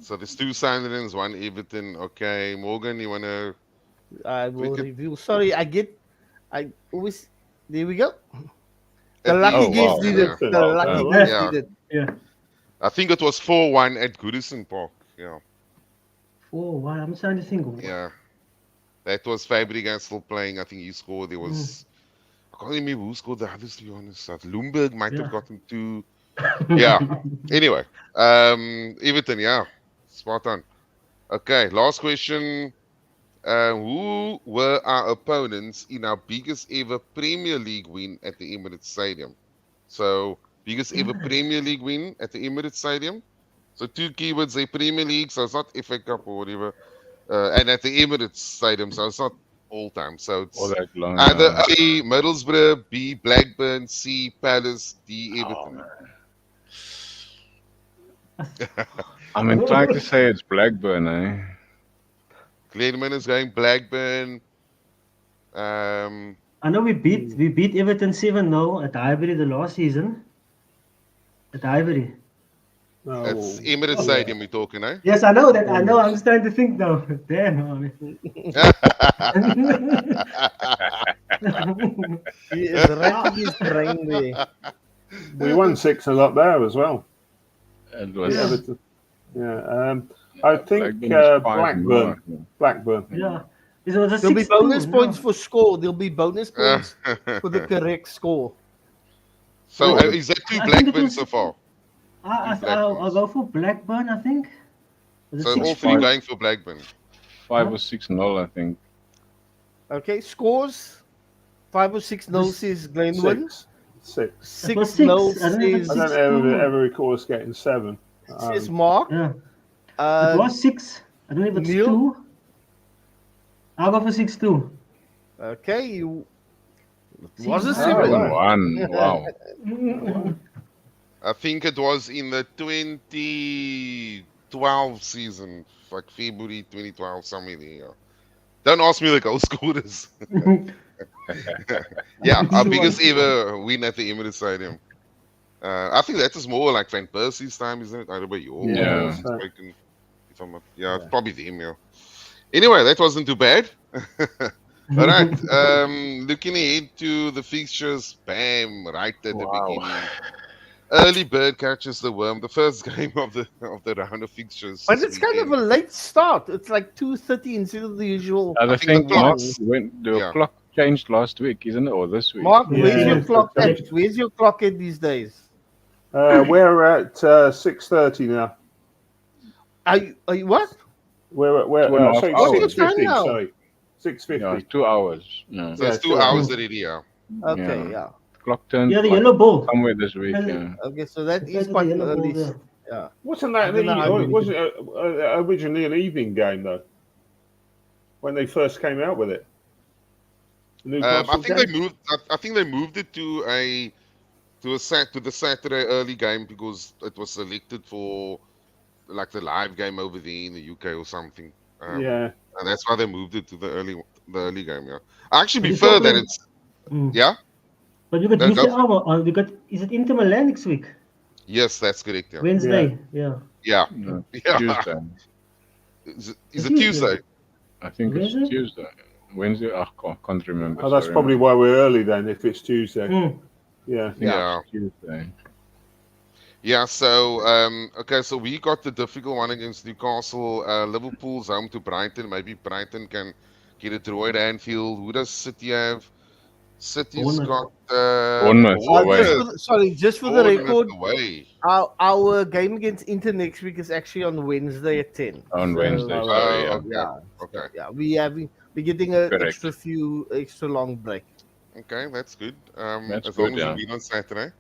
So there's 2 Sunderlands, 1 Everton. Okay, Morgan, you wanna? I will could- review. Sorry, I always. There we go. The At lucky least- guess wow. did it. The Wow. lucky Oh, guess yeah. did it. Yeah. I think it was 4-1 at Goodison Park. Yeah, Oh, wow. I'm trying to think. yeah. That was Fabregas still playing. I think he scored. There was. I can't remember who scored the others, to be honest. Lumberg might Yeah. have gotten 2. Yeah. Anyway, Everton. Yeah, spot on. Okay, last question. Who were our opponents in our biggest ever Premier League win at the Emirates Stadium? So, biggest ever Premier League win at the Emirates Stadium. So, 2 keywords there, Premier League, so it's not FA Cup or whatever. And at the Emirates Stadium, so it's not all time. So, it's All that long. either A, Middlesbrough, B, Blackburn, C, Palace, D, Everton. I'm inclined to say it's Blackburn, eh? Glenman is going Blackburn. I know we beat Everton 7-0 at Highbury the last season. At Highbury. Oh, It's Emirates Stadium we're talking, eh? Yes, I know that. I know. I'm just trying to think now. Damn. He is racking his brain there. we won 6-0 there as well. It was Yeah. Everton. Yeah. I think Blackburn is 5 Blackburn. more. Blackburn. Yeah. It was a There'll be 6-2, bonus yeah. points for score. There'll be bonus points for the correct score. So Oh. is that 2 I think it Blackburn was- so far? I'll go for Blackburn, I think. Was it So all 6-2? 3 going for Blackburn. 5 or 6-0, I think. Okay, scores 5 or 6 0 says Glenwin. 6. 6 six. 0 I don't know if says, it's I don't 6-2. ever recall us getting 7. says Mark. Yeah. It Uh, was 6. I don't know if it's Neil? 2. I'll go for 6-2. okay, you. It See, was a wow. 7. Right. 1. Wow. I think it was in the 2012 season, like February 2012, somewhere there. Yeah. Don't ask me the goal scorers. Yeah, our biggest ever win at the Emirates Stadium. I think that is more like Van Persie's time, isn't it? I don't know your Yeah. spoken. If I'm not, yeah, it's probably them. Yeah. Anyway, that wasn't too bad. All right. Looking ahead to the fixtures, bam, right at the Wow. beginning. Early bird catches the worm. The first game of the round of fixtures. But this it's kind of a weekend. late start. It's like 2:30 instead of the usual. I think the think Mark, clocks- when the yeah. clock changed last week, isn't it? Or this week? Mark, Yeah. where's your Yeah. clock Yeah. at? Where's your clock at these days? We're at 6:30 now. Are you what? We're Two and a half sorry, What's your hours. 6:50. time now? Sorry, Yeah, 6:50. 2 hours. Yeah, So Yeah, it's 2 2 hours hours. already. Yeah. Okay, yeah. yeah. Clock turned Yeah, the like yellow ball. somewhere this week. Has- Yeah. Okay, so that is Compared to the quite yellow ball early. there. Yeah. Wasn't I that don't know how you wasn't it originally an evening game though? When they first came out with it, the I Newcastle think they game. moved. I think they moved it to the Saturday early game because it was selected for like the live game over there in the UK or something. Yeah, And that's why they moved it to the early game. Yeah, I actually But you're still prefer that playing. it's Mm. yeah. But we got No, go UCL for it. on. We got. Is it Inter Milan next week? Yes, that's correct. Yeah, Wednesday. Yeah. yeah, No, yeah. Tuesday. Is It's it Tuesday? I think it's Wednesday? Tuesday. Wednesday. I can't remember. oh, that's sorry, probably man. why we're early then. If it's Tuesday, Mm. yeah. I think Yeah. it's Tuesday. Yeah, so okay, so we got the difficult one against Newcastle. Liverpool's home to Brighton. Maybe Brighton can get a draw at Anfield. Who does City have? City's Bournemouth. got Bournemouth away. Just for the Bournemouth record, away. our game against Inter next week is actually on Wednesday at 10. On Wednesday, Oh, sorry. Oh, Yeah. okay, Yeah, okay, yeah. We're getting an Correct. extra long break. okay. That's good. That's As good, long as yeah. we win on Saturday.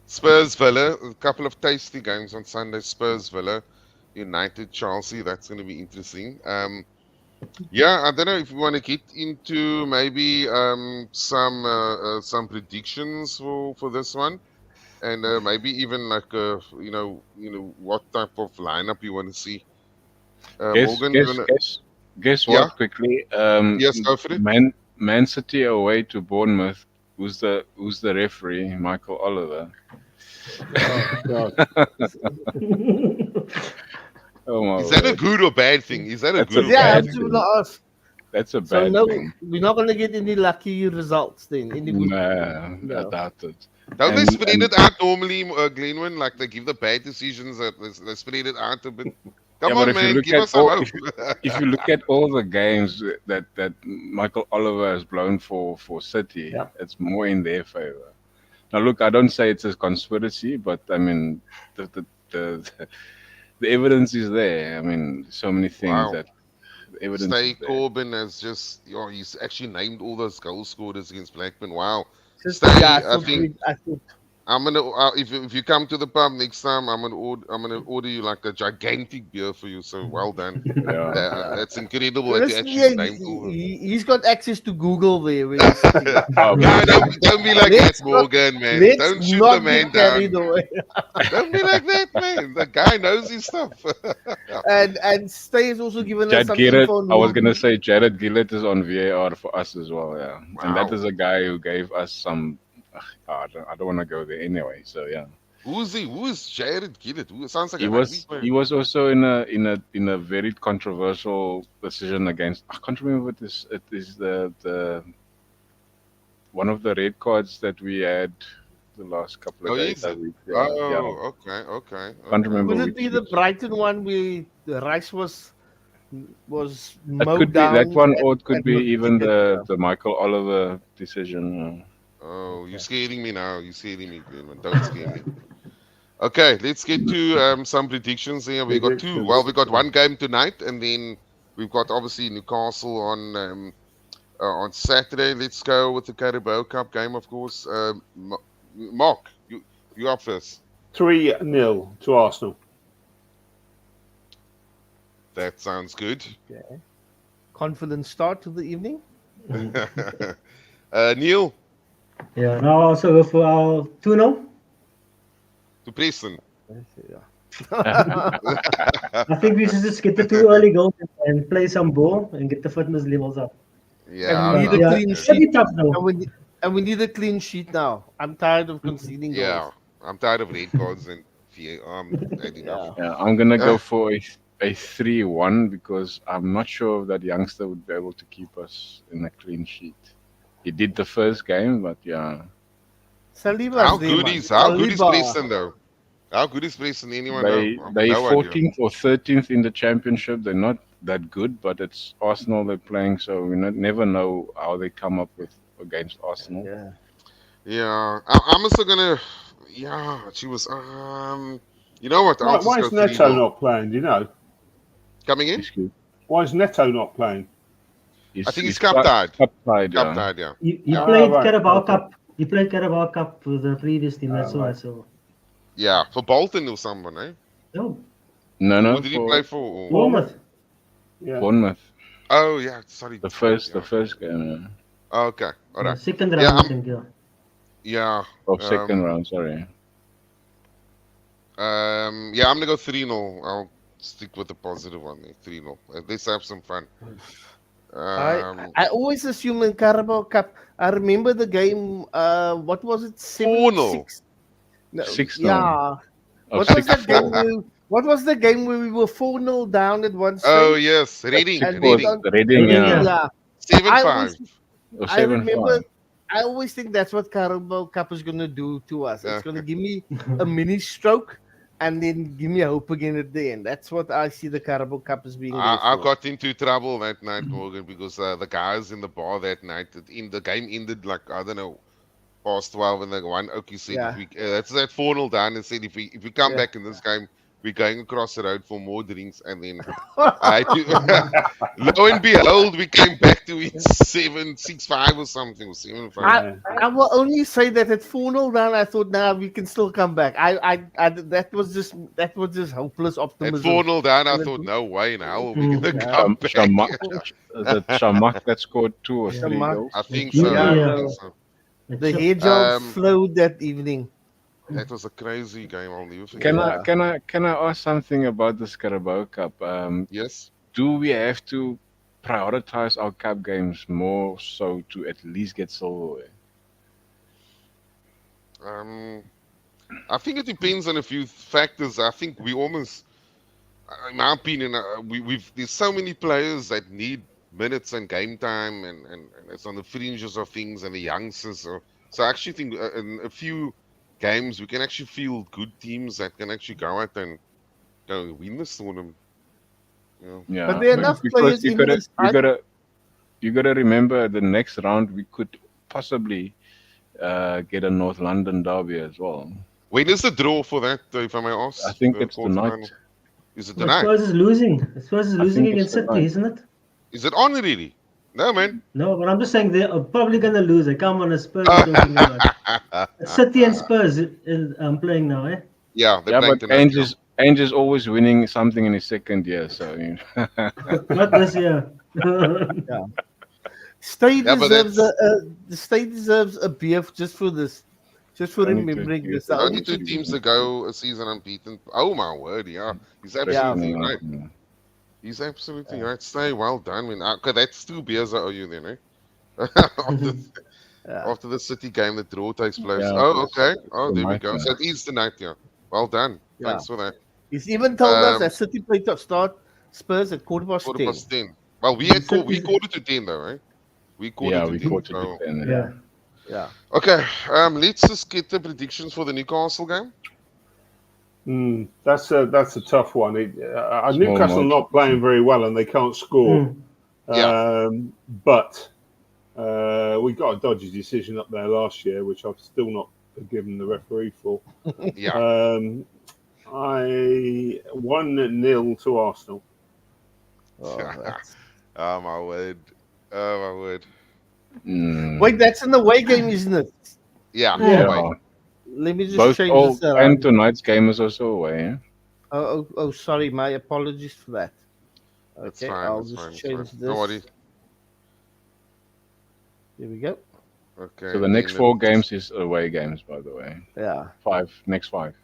Spurs Villa, a couple of tasty games on Sunday. Spurs Villa, United Chelsea. That's going to be interesting. Yeah, I don't know if you want to get into maybe some predictions for this one, and maybe even like what type of lineup you want to see. Morgan, you wanna? Guess Yeah. what? Quickly. Yes, go for it. Man City away to Bournemouth. Who's the referee? Michael Oliver. Oh, God. Oh my Is that a word. good or bad thing? Is that a That's good a or Yeah, bad bad thing? absolutely not us. That's a So bad no, thing. we're not gonna get any lucky results then. Any good? Nah, I No. doubt it. Don't they And- spread and- it out normally, Glenwin? Like they give the bad decisions, they spread it out a bit. Come Yeah, but on, if you man, look give at us some all- hope. If you look at all the games that Michael Oliver has blown for City, Yeah. it's more in their favor. Now, look, I don't say it's a conspiracy, but I mean, the evidence is there. I mean, so many things Wow. that the evidence Stay is there. Corbin has just, he's actually named all those goal scorers against Blackburn. Wow. Just, Stay, yeah, I think I thought I'm gonna if you come to the pub next time, I'm gonna order you like a gigantic beer for you. So well done. Yeah. That's incredible that you Listen, actually yeah, named all. he's got access to Google there. Where he's sitting. Oh, No, don't be like Let's that, Morgan, man. Let's Don't shoot not the man get carried down. away. Don't be like that, man. The guy knows his stuff. And Stay has also given us Jared some Gillett, info. I was gonna say Jared Gillett is on VAR for us as well, yeah. And that Wow. is a guy who gave us some. I don't want to go there anyway. So yeah, Who's he? Who is Jared Gillett? Who sounds like he a was rugby he was also in a very controversial decision against. I can't remember what this. It is the one of the red cards that we had the last couple of Oh, days. is it? Yeah, yeah. Oh, okay. Can't remember Could which. it be the Brighton one where the Rice was It mowed could be down? that one, and- or it could and be was even taken? the Michael Oliver decision. Oh, you're scaring me now. You're scaring me, Glenn. Don't scare me. Okay, let's get to some predictions here. We got two. Predictions. Well, we got one game tonight, and then we've got obviously Newcastle on Saturday. Let's go with the Carabao Cup game, of course. Mark, you up first. 3-0 to Arsenal. That sounds good. Confident start to the evening. Neil, Yeah. Now I'll also go for our 2-0. to Preston. I think we should just get the 2 early goals and play some ball and get the fitness levels up. Yeah, we need a Yeah. clean It's gonna be sheet. tough though. And we need a clean sheet now. I'm tired of conceding yeah. goals. I'm tired of red cards and had enough. Yeah, I'm gonna go for a 3-1 because I'm not sure if that youngster would be able to keep us in a clean sheet. He did the first game, but yeah. Saliba's How there, good man. is Saliba. Preston though? How good is Preston? Anyone They know? they No idea. 14th or 13th in the championship. They're not that good, but it's Arsenal they're playing, so we never know how they come up with against Arsenal. Yeah. Yeah, I'm also gonna. Yeah, she was. You know what? I'll just Why go is Neto 3-0. not playing? Do you know? Coming in? Excuse. Why is Neto not playing? I think he's He's cup tied. cup tied, Cup yeah. tied, yeah. He Yeah. played right, Carabao okay. Cup. He played Carabao Cup for the previous team. That's why. Right. So Yeah, for Bolton or someone, eh? no, No, Who did he play for? Bournemouth. Yeah. Bournemouth. Oh, yeah, sorry. The yeah. first game Okay, all right. Second Yeah, round, I think. Yeah. Yeah. of second round. Sorry. Yeah, I'm gonna go 3-0. I'll stick with the positive one there. 3-0. Let's have some fun. I always assume in Carabao Cup. I remember the game. What was it? 4-0. 7-6. No, 6-0. yeah. Of What was that 6-4. game? What was the game where we were 4-0 down at one stage? Oh yes, Reading. And Was then Reading, Reading, yeah. yeah. I 7-5. always, Or I remember. 7-5. I always think that's what Carabao Cup is gonna do to us. It's Yeah. gonna give me a mini stroke and then give me hope again at the end. That's what I see the Carabao Cup as being. I got into trouble that night, Morgan, because the guys in the bar that night, the game ended like, I don't know, past 12, and the one Okie said, Yeah. if we, that's that 4-0 down, and said, if we come Yeah. back in this game, we're going across the road for more drinks, and then I had to, lo and behold, we came back to it 7-6-5 or something, or 7-5. I will only say that at 4-0 down, I thought, nah, we can still come back. That was just hopeless At optimism. 4-0 down, I And it- thought, no way in hell we're gonna Yeah. come back. Shamak that scored 2 or 3 Shamak. goals. I think Yeah, so. I yeah. think so. The head job Um, flowed that evening. That was a crazy game. I'll never forget. Can I ask something about this Carabao Cup? Yes. Do we have to prioritize our cup games more so to at least get silverware? I think it depends on a few factors. I think we almost, in my opinion, we've there's so many players that need minutes and game time, and it's on the fringes of things, and the youngsters. So I actually think in a few games we can actually field good teams that can actually go out and go win this tournament. Yeah, But there are enough players in this. You gotta remember the next round we could possibly get a North London derby as well. When is the draw for that, if I may ask? I think the it's tonight. quarterfinal? Is it But tonight? Spurs is losing. Spurs is I losing think it's against City, tonight. isn't it? Is it on really? No, man. No, but I'm just saying they are probably gonna lose. Come on, Spurs are talking about. City and Spurs playing now, eh? Yeah, they're Yeah, playing but tonight. Ainge is always winning something in his second year, so you know. Not this year. Yeah. State Yeah, but deserves the state deserves a beer just for this, just for Only remembering two this. teams. Only two teams to go a season unbeaten. Oh my word, yeah. He's absolutely right. He's absolutely right. Stay well done, man. Okay, that's 2 beers I owe you then, eh? After the City game, the draw takes place. Yeah, Oh, okay. Oh, the there we night, go. yeah. So it is tonight, yeah. Well done. Yeah. Thanks for that. He's even told us that City played to start Spurs at 10:15. 10:15. Well, we quarter to 10 though, right? We quarter to 10. quarter to 10. Yeah. Okay, let's just get the predictions for the Newcastle game. That's a tough one. Newcastle are not playing very well and they can't score. But we got a dodgy decision up there last year, which I've still not forgiven the referee for. Yeah. 1-0 to Arsenal. Oh my word. Oh my word. Wait, that's an away game, isn't it? Yeah. Yeah. Let me just change this around. And tonight's game is also away. Eh? Oh, sorry. My apologies for that. That's Okay, fine. I'll That's just fine. change this. Don't worry. Here we go. Okay. So the next 4 games is away games, by the way. Yeah. Next 5.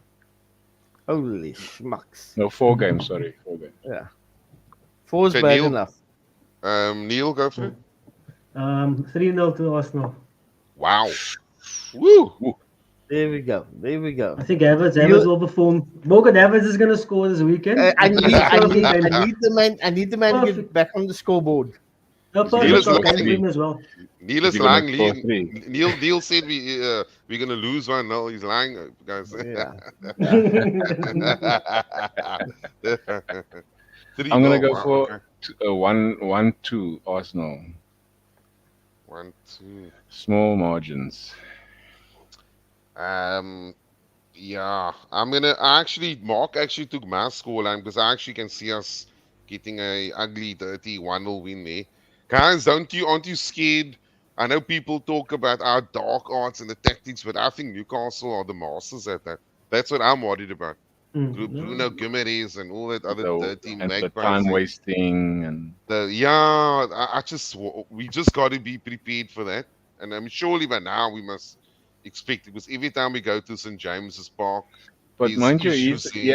Holy schmucks. No, 4 games. Sorry, 4 games. Yeah. 4 is Okay, bad Neil. enough. Neil, go for it. 3-0 to Arsenal. Wow. Woo. There we go. I think Havertz will perform. Morgan Havertz is going to score this weekend. I need the man to get back on the scoreboard. Neil is lying as well. Neil is lying. Neil said we're gonna lose 1-0. He's lying, guys. Yeah. I'm gonna go for 1-2 Arsenal. 1-2. Small margins. Yeah, Mark actually took my scoreline because I actually can see us getting a ugly, dirty 1-0 win there. Guys, aren't you scared? I know people talk about our dark arts and the tactics, but I think Newcastle are the masters at that. That's what I'm worried about. Bruno No. Guimaraes and all that other So dirty and the magpies. time wasting and We just got to be prepared for that. And surely by now we must expect it because every time we go to St James's Park, but there's mind you, issues he there.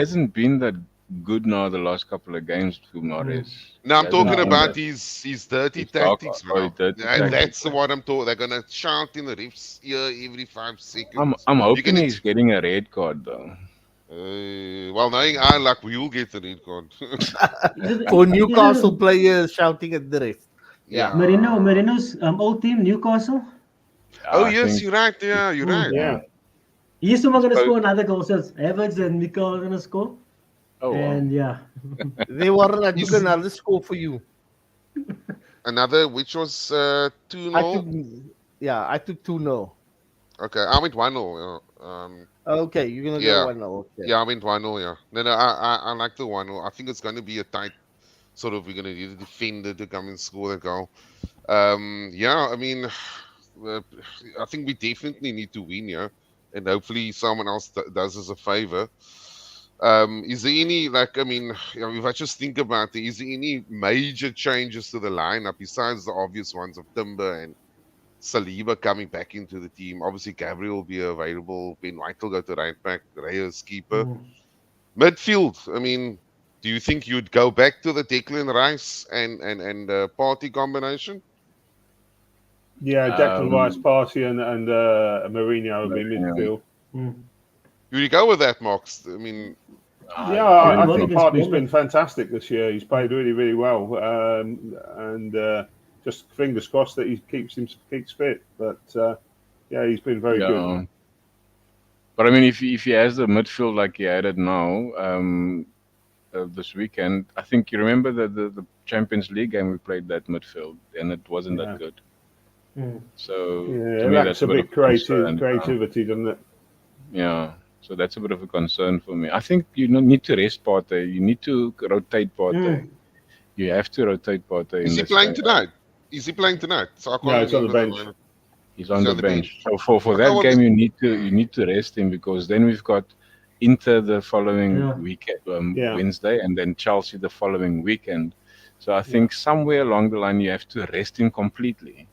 hasn't been that good now the last couple of games to Mares. Now He I'm hasn't talking been about that his dirty his dark tactics, or bro. dirty tactics. That's what I'm talking. They're gonna shout in the ref's ear every 5 seconds. I'm You hoping can he's getting a red card though. well, knowing our luck, we will get the red card. For Is Newcastle it players shouting at the ref. Yeah. Yeah. Marino's old team, Newcastle? Oh I yes, think you're right. Yeah, you're right. Mm. Yeah. He's the one he's going to supposed. score another goal. So it's Havertz and Mika are going to score. Oh wow. And yeah. They were I took He's- another score for you. Another, which was 2-0. I took I took 2-0. Okay, I went 1-0. Okay, you're gonna Yeah. go 1-0. Okay. Yeah, I went 1-0. Yeah. No, I like the 1-0. I think it's going to be a tight sort of. We're going to need a defender to come and score the goal. Yeah, I mean, I think we definitely need to win, yeah, and hopefully someone else does us a favor. Is there any if I just think about it, is there any major changes to the lineup besides the obvious ones of Timber and Saliba coming back into the team? Obviously, Gabriel will be available. Ben White will go to right back. Reyes keeper. Midfield. I mean, do you think you'd go back to the Declan Rice and Party combination? Yeah, Declan Rice, Um, Party, and Mourinho will be Mourinho. midfield. Would you go with that, Mox? I mean, Yeah, I Well, think against Party's Bournemouth. been fantastic this year. He's played really, really well, and just fingers crossed that he keeps fit. But yeah, he's been very good. yeah. But I mean, if he has the midfield like he had it now, this weekend, I think you remember the Champions League game we played that midfield, and it wasn't Yeah. that good. Mm. So Yeah, to me, that's that's a a bit bit of a concern. creativity, doesn't it? Yeah, so that's a bit of a concern for me. I think you need to rest Partey. You need to rotate Partey. You have to rotate Partey. is he playing tonight? Is he playing tonight? So I can't No, he's on the remember bench. one. He's on the bench. So for that well, game, you need to rest him because then we've got Inter the following Yeah. weekend, Yeah. Wednesday, and then Chelsea the following weekend. So I think somewhere along the line you have to rest him completely.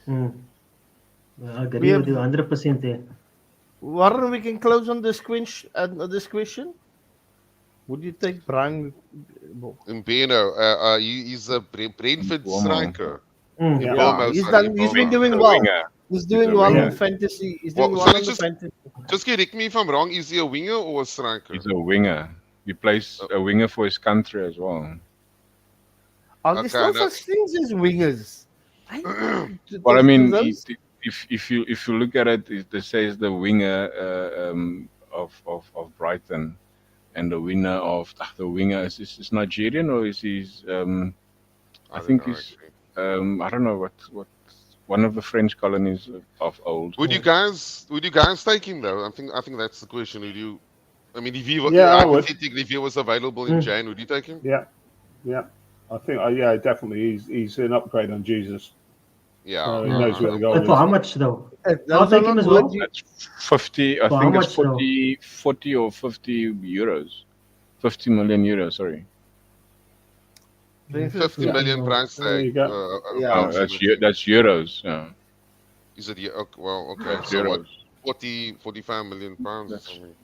I agree with you 100% there. Warren, we can close on this question. Would you take Brian? Mbeno, he's a Brentford Mbeumo. striker. Yeah. Mbeumo, He's sorry, done. He's Mbeumo. been doing He's a well. winger. He's doing He's a well winger. in fantasy. He's Well, doing well sorry, in the just- fantasy. Just correct me if I'm wrong. Is he a winger or a striker? He's a winger. He plays a winger for his country as well. Are there still Okay, no. such things as wingers? But I mean, Those- if you look at it, it says the winger of Brighton, and the winner of the winger is Nigerian or is he? I don't think know, he's actually. I don't know what one of the French colonies of old. Would you guys take him though? I think that's the question. Would you? I mean, if he was Yeah, I would. hypothetically, if he was available in Jan, would you take him? Yeah, yeah. I think, yeah, definitely. He's an upgrade on Jesus. Yeah. He knows where the goal But for is. how much though? those I'll are take not him as words well. you- That's 50. I For think how it's much, though? 40 or 50 euros. 50 million euros. Sorry. 50 million Yeah. price There you tag. go. Yeah. That's euros. Yeah. Is it? Well, okay. That's So what? euros. 45 million pounds. or That's- something.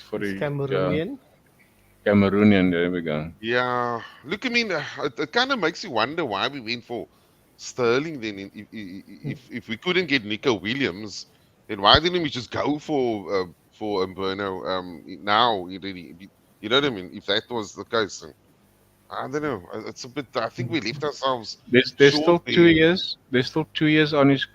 For It's the Cameroonian. Cameroonian. There we go. Yeah. Look, I mean, it kind of makes you wonder why we went for Sterling then. If we couldn't get Nico Williams, then why didn't we just go for Mbeumo now? You know what I mean? If that was the case, then, I don't know. It's a bit. I think we left ourselves. There's Short still there. 2 years. There's still 2 years on his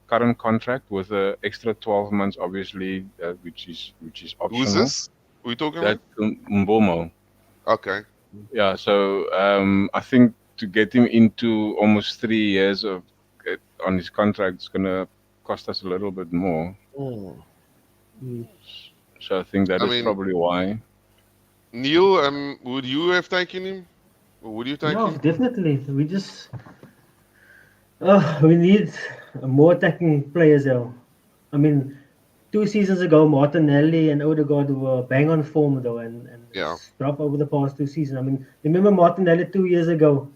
current contract with an extra 12 months, obviously, which is optional. Who's this? Who we talking That Mbeumo. about? Okay. Yeah. So I think to get him into almost 3 years on his contract is gonna cost us a little bit more. So I think that I is mean, probably why. Neil, would you have taken him? Or would you take Yeah, him? definitely. We need more attacking players now. I mean, 2 seasons ago, Martinelli and Odegaard were bang on form though, and Yeah, it's dropped over the past 2 seasons. I mean, remember Martinelli 2 years ago?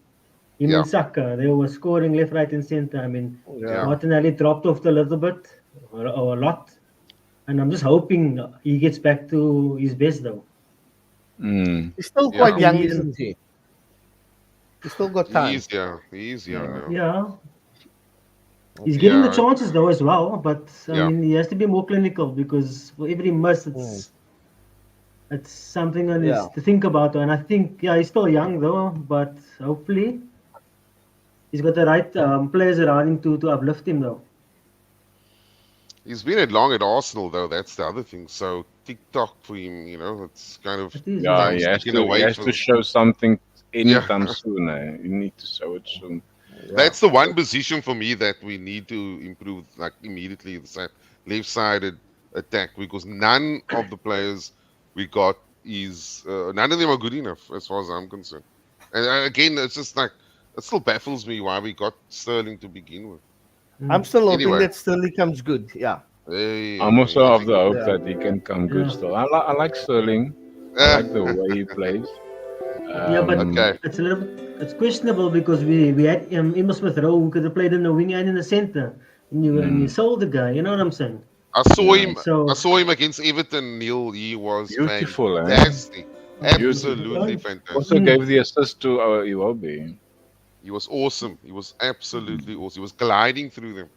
Him yeah, and Saka, they were scoring left, right, and center. I mean, yeah. Yeah. Martinelli dropped off a little bit or a lot, and I'm just hoping he gets back to his best though. Mm. He's still Yeah. quite Hopefully, young, he and isn't he? He's still got time. He's young Yeah. now. yeah, he's getting the Yeah, chances though as well. But I yeah. mean, he has to be more clinical because for every miss, Mm. it's something on Yeah. his to think about. And I think yeah, he's still young though, but hopefully he's got the right players around him to uplift him though. He's been at long at Arsenal though. That's the other thing. So TikTok for him, it's kind of It is Yeah, yeah. time's ticking he away has for to them. show something Yeah, anytime soon. You need to show it soon. Yeah. that's the one position for me that we need to improve like immediately. The left-sided attack because none of the players we got is none of them are good enough as far as I'm concerned. And again, it's just like it still baffles me why we got Sterling to begin with. I'm Mm. still hoping Anyway, that Sterling comes good. Yeah. hey, I'm also he's of the good. hope Yeah. that he can come good Yeah. still. I like Sterling. I like the way he plays. Yeah, but Okay. it's a little bit it's questionable because we had Emma Smith Rowe who could have played in the wing and in the center, and you Mm, sold the guy. You know what I'm saying? I saw yeah. him. I So saw him against Everton. Neil, he was Beautiful, eh? fantastic. Beautiful. Absolutely yeah. fantastic. Also Mm. gave the assist to our Iwobi. He was awesome. He was absolutely awesome. He was gliding through them.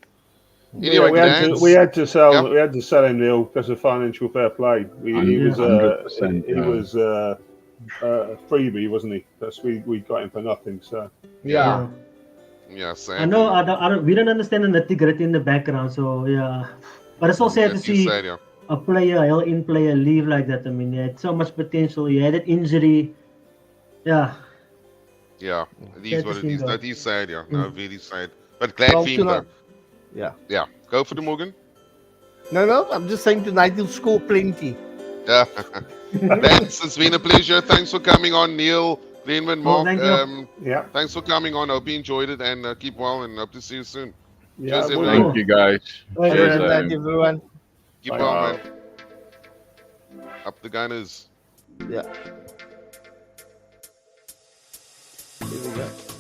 Yeah, Anyway, we Glans. had to sell Yeah. him Neil because of financial fair play. He was 100%. he was a freebie, wasn't he? Because we got him for nothing. So Yeah. Yeah. Yeah. Yeah. I know. Sadly. We don't understand the nitty gritty in the background. So yeah, but it's also sad That to is see sad. Yeah. a player, a in player, leave like that. I mean, he had so much potential. He had an injury. Yeah, Yeah. It is sad to what it see him is. go. That is sad. Yeah. No, Mm. very sad. But glad Well, for him though. tonight. Yeah. Yeah. Go for the Morgan. No. I'm just saying tonight he'll score plenty. Yeah. Glans, it's been a pleasure. Thanks for coming on, Neil, Glenwin, Well, Mark. thank you. yeah, Thanks for coming on. Hope you enjoyed it and keep well and hope to see you soon. yeah, Cheers, we'll everyone. Thank do. you, guys. Bye, Cheers, Other than guys. that, everyone. Keep Bye. well, Wow. man. Up the Gunners. Yeah. Here we go.